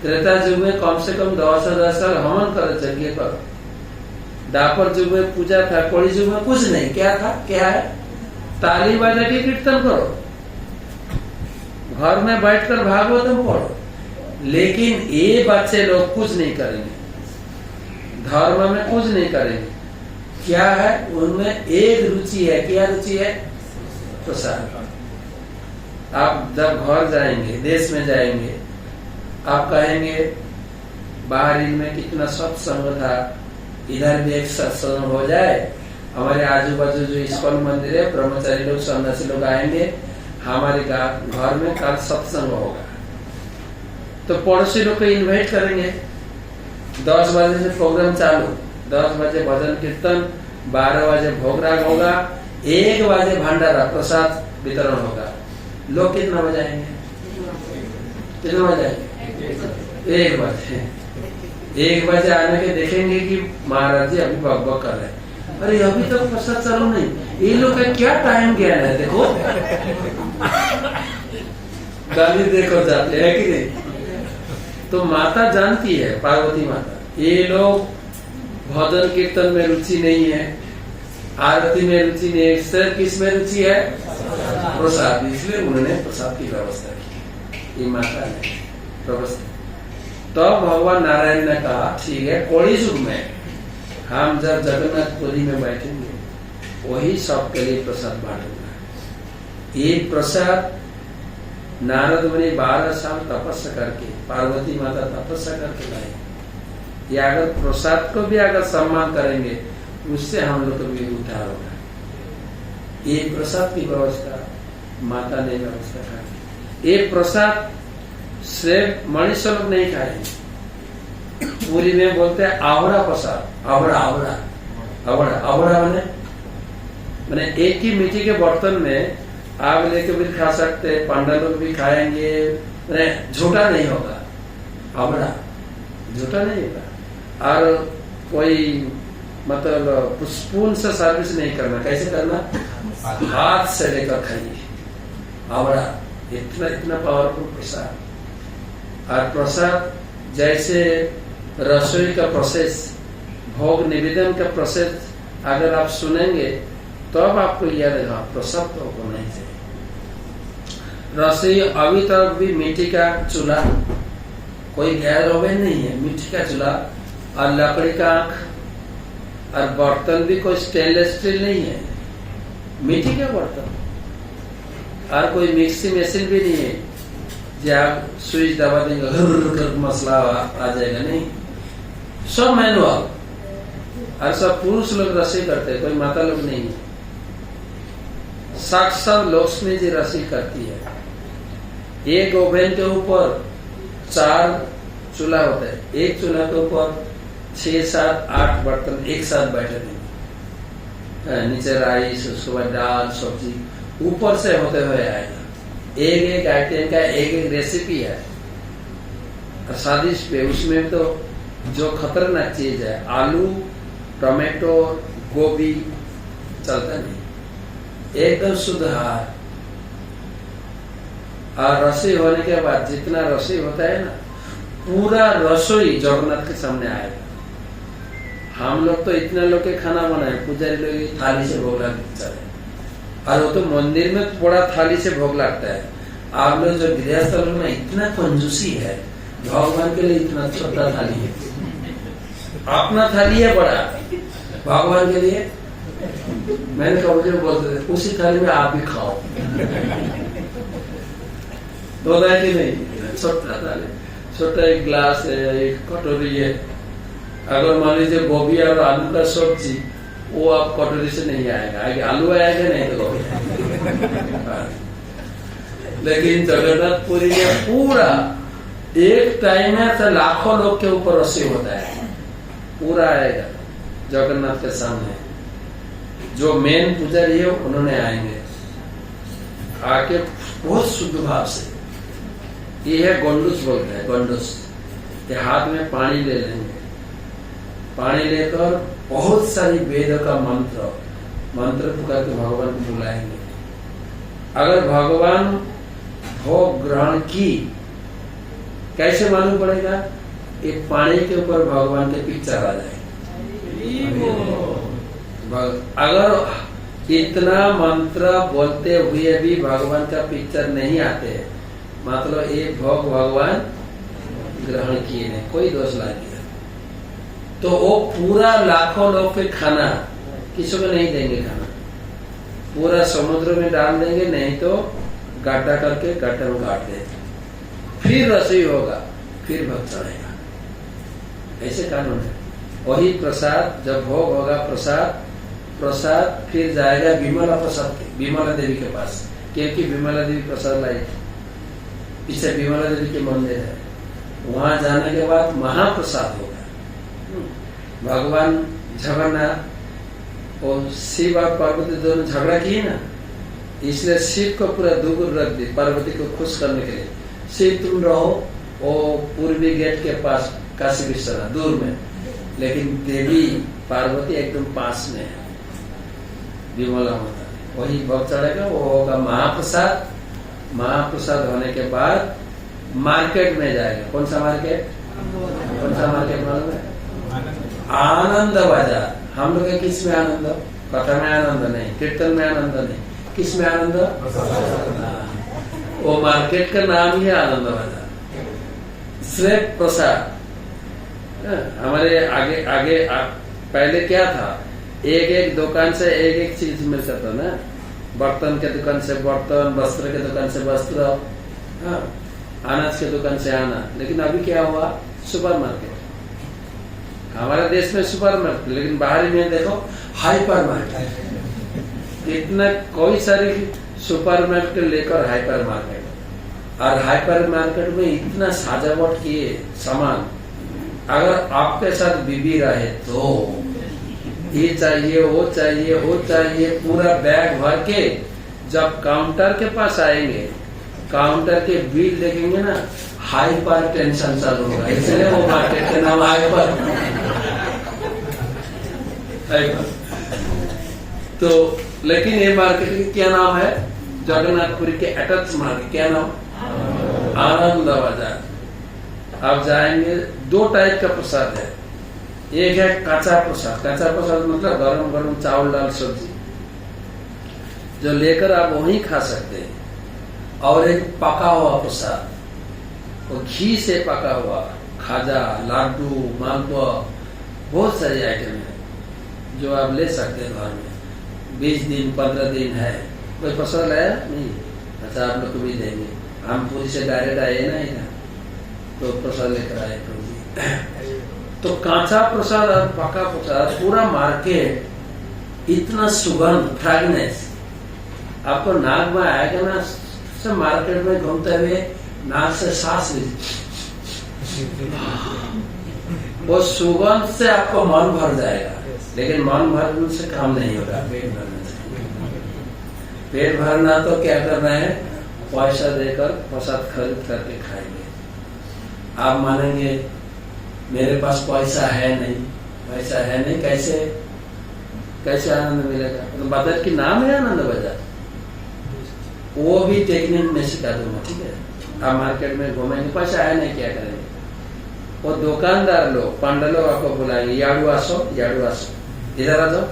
त्रेता युग में कम से कम 10,000 साल हवन करो, यज्ञ करो। द्वापर युग में पूजा था। कौड़ी युग में कुछ नहीं। क्या था? क्या है? ताली बजा के कीर्तन करो, घर में बैठकर भागवतम पढ़ो। लेकिन ये बच्चे लोग कुछ नहीं करेंगे, धर्म में कुछ नहीं करेंगे। क्या है उनमें? एक रुचि है। क्या रुचि है? प्रसाद। आप जब घर जाएंगे, देश में जाएंगे, आप कहेंगे बाहर इनमें कितना सत्संग था, इधर भी एक सत्संग हो जाए। हमारे आजू बाजू जो इस्कॉन मंदिर है, ब्रह्मचारी लोग, सन्यासी लोग आएंगे, हमारे घर में कल सत्संग होगा। तो पड़ोसी लोग को इनवाइट करेंगे। 10 बजे से प्रोग्राम चालू, 10 बजे भजन कीर्तन, 12 बजे भोग राग होगा, 1 बजे भंडारा प्रसाद वितरण होगा। लोग कितना बजे आएंगे? कितना बजे आएंगे? 1 बजे। 1 बजे आने के देखेंगे कि महाराज जी अभी बकबक कर रहे हैं। अरे अभी तक प्रसाद चालू नहीं। ये लोग का क्या टाइम ज्ञान है? देखो गाली देखो जाते है कि नहीं? तो माता जानती है, पार्वती माता, ये लोग भजन कीर्तन में रुचि नहीं है, आरती में रुचि नहीं है, सिर्फ किस में रुचि है? प्रसाद। इसलिए उन्होंने प्रसाद की व्यवस्था की, ये माता ने व्यवस्था। तो भगवान नारायण ने कहा ठीक है, कौड़ी युग में हम जब जगन्नाथपुरी में बैठेंगे वही सबके लिए प्रसाद बांटूंगा। ये प्रसाद नारद मुनि 12 साल तपस्या करके, पार्वती माता तपस्या करके लाए। ये अगर प्रसाद को भी अगर सम्मान करेंगे उससे हम लोग को भी उद्धार होगा। ये प्रसाद की व्यवस्था माता ने व्यवस्था की। ये प्रसाद सिर्फ मनुष्य लोग नहीं खाएंगे। पूरी में बोलते हैं आवड़ा प्रसाद, आवड़ा आवड़ा आवड़ा आवड़ा मैंने एक ही मिट्टी के बर्तन में आप लेके भी खा सकते हैं, पंडा लोग भी खाएंगे, झूठा नहीं होगा, आवड़ा झूठा नहीं होगा। और कोई मतलब स्पून से सर्विस नहीं करना, कैसे करना? हाथ से लेकर खाइए आवड़ा। इतना इतना पावरफुल प्रसाद। और प्रसाद जैसे रसोई का प्रोसेस, भोग निवेदन का प्रोसेस अगर आप सुनेंगे तो अब आपको याद है प्रसाद तो होना ही चाहिए। रसोई अभी तक भी मिट्टी का चूल्हा, कोई गैस ओवन नहीं है, मिट्टी का चूल्हा और लकड़ी का आंख, और बर्तन भी कोई स्टेनलेस स्टील नहीं है, मिट्टी के बर्तन। और कोई मिक्सी मशीन भी नहीं है जब स्विच दबा देंगे मसला आ जाएगा, नहीं, सब मैनुअल। और सब पुरुष लोग रसोई करते हैं, कोई माता लोग नहीं है। साक्षात लक्ष्मी जी रसोई करती है। एक ओवन के ऊपर 4 चूल्हा होता है, एक चूल्हा के ऊपर 6, 7, 8 बर्तन एक साथ बैठे थे। नीचे राइस, उसके बाद दाल, सब्जी ऊपर से होते हुए आएगा। एक एक आइटम का एक एक रेसिपी है, स्वादिष्ट पे। उसमें तो जो खतरनाक चीज है, आलू, टमाटो, गोभी चलता नहीं, एकदम शुद्ध आहार। और रसोई होने के बाद जितना रसोई होता है ना, पूरा रसोई जगन्नाथ के सामने आएगा। हम लोग तो इतने लोग के खाना बनाए, पुजारी लोग थाली से भोग लगता है, और वो तो मंदिर में बड़ा थाली से भोग लगता है। आप लोग जो गृहस्थ लोग में इतना कंजूसी है, भगवान के लिए इतना छोटा थाली है, अपना थाली है बड़ा, भगवान के लिए मैंने कभी बोलते थे उसी थाली में आप भी खाओ। तो कि नहीं, छोटा थाली, छोटा एक गिलास है, एक कटोरी है। अगर मान लीजिए गोभी और आलू का सब्जी, वो आप कटोरी से नहीं आएगा, आलू आएगा नहीं तो गोभी। लेकिन जगन्नाथपुरी में पूरा एक टाइम में तो लाखों लोग के ऊपर रसोई होता है, पूरा आएगा जगन्नाथ के सामने। जो मेन पुजारी है उन्होंने आएंगे, आके बहुत शुद्ध भाव से। ये है गोंडुस बोलते हैं, गोंडुस। ये हाथ में पानी ले लेंगे, पानी लेकर बहुत सारी वेद का मंत्र पुकार के भगवान को बुलाएंगे। अगर भगवान भोग ग्रहण की, कैसे मालूम पड़ेगा? ये पानी के ऊपर भगवान के पिक्चर आ जाए। अगर इतना मंत्र बोलते हुए भी भगवान का पिक्चर नहीं आते, मतलब ये भोग भगवान ग्रहण किए नहीं, कोई दोष ला दिया, तो वो पूरा लाखों लोग के खाना किसी को नहीं देंगे। खाना पूरा समुद्र में डाल देंगे, नहीं तो गाटा करके गाटा में काट देंगे, फिर रसोई होगा, फिर भोग चढ़ेगा। ऐसे कानून है। वही प्रसाद जब भोग होगा, प्रसाद फिर जाएगा विमला प्रसाद के, विमला देवी के पास, क्योंकि विमला देवी प्रसाद लाई थी। पीछे विमला देवी के मंदिर है, वहां जाने के बाद महाप्रसाद होगा। भगवान जगन्नाथ और शिव और पार्वती दोनों झगड़ा किए ना, इसलिए शिव को पूरा दूर रख दी पार्वती को खुश करने के लिए। शिव तुम रहो वो पूर्वी गेट के पास काशी विश्वनाथ दूर में, लेकिन देवी पार्वती एकदम पास में है, विमला माता। वही भोग चढ़ेगा, वो होगा महाप्रसाद। महाप्रसाद होने के बाद मार्केट में जाएगा। कौन सा मार्केट मालूम है? आनंद बाजार। हम लोग किस में आनंद? कथा में आनंद नहीं, कीर्तन में आनंद नहीं, किस में आनंद? वो मार्केट का नाम ही आनंद बाजार। सिर्फ प्रसाद। हमारे आगे पहले क्या था? एक दुकान से एक चीज मिलता था ना। बर्तन के दुकान से बर्तन, वस्त्र के दुकान से वस्त्र, अनाज के दुकान से अनाज। लेकिन अभी क्या हुआ? Super market. हमारे देश में सुपर मार्केट, लेकिन बाहरी में देखो हाइपर मार्केट। इतना कोई सारी सुपर मार्केट लेकर हाइपर मार्केट, और हाइपर मार्केट में इतना सजावट किए सामान। अगर आपके साथ बीबी रहे तो ये चाहिए, वो चाहिए, वो चाहिए, पूरा बैग भर के जब काउंटर के पास आएंगे, काउंटर के बिल देखेंगे ना, हाइपर टेंशन चालू होगा। इसलिए वो मार्केट का नाम हाइपर। तो लेकिन ये मार्केट का क्या नाम है? जगन्नाथपुरी के अटैच मार्केट। क्या नाम? आनंद बाजार। आप जाएंगे, दो टाइप का प्रसाद है। एक है कच्चा प्रसाद। कच्चा प्रसाद मतलब गरम गरम चावल दाल सब्जी, जो लेकर आप वहीं खा सकते हैं। और एक पका हुआ प्रसाद, वो घी से पका हुआ, खाजा, लाडू, मालपुआ, बहुत सारे आइटम है जो आप ले सकते हैं घर में। 20 दिन 15 दिन है। कोई प्रसाद लाया नहीं? अच्छा, आप लोग को भी देंगे। हम पूरी से डायरेक्ट आए ना इधर, तो प्रसाद लेकर आए प्रभु। तो कांचा प्रसाद और पका प्रसाद, पूरा मार्केट इतना सुगंध, फ्रेगनेंस आपको नाक में आएगा ना। सब मार्केट में घूमते हुए नाक से सांस ली, वो सुगंध से आपको मन भर जाएगा। लेकिन मन भरने से काम नहीं होगा, पेट भरने से। पेट भरना तो क्या करना है? पैसा देकर प्रसाद खरीद करके खाएंगे। आप मानेंगे मेरे पास पैसा है नहीं, पैसा है नहीं, कैसे आनंद मिलेगा? तो बाजार की नाम है आनंद बाजार। वो भी टेक्निक में सिखा दूंगा, ठीक है? आप मार्केट में घूमेंगे, पैसा है नहीं, क्या करेंगे? वो दुकानदार लोग, पंडा लोग आपको बुलाएंगे, याडू आसो, इधर आ जाओ।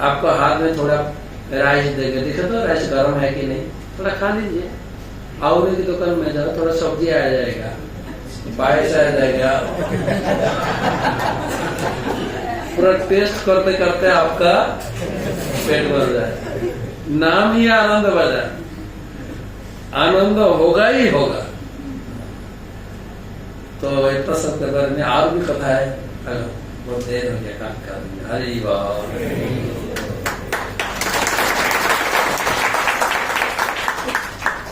आपको हाथ में थोड़ा राइस देंगे, देखो तो राइस गर्म है कि नहीं, थोड़ा खा लीजिए। और की दुकान में जाओ, थोड़ा सब्जी आ जाएगा, पायस आ जाएगा। पूरा टेस्ट करते करते आपका पेट भर जाए। नाम ही आनंद बाजार। आनंद होगा ही होगा। तो इतना सब के बारे में और भी कथा है। बहुत देर हो गया, काम कर। हरि बोल।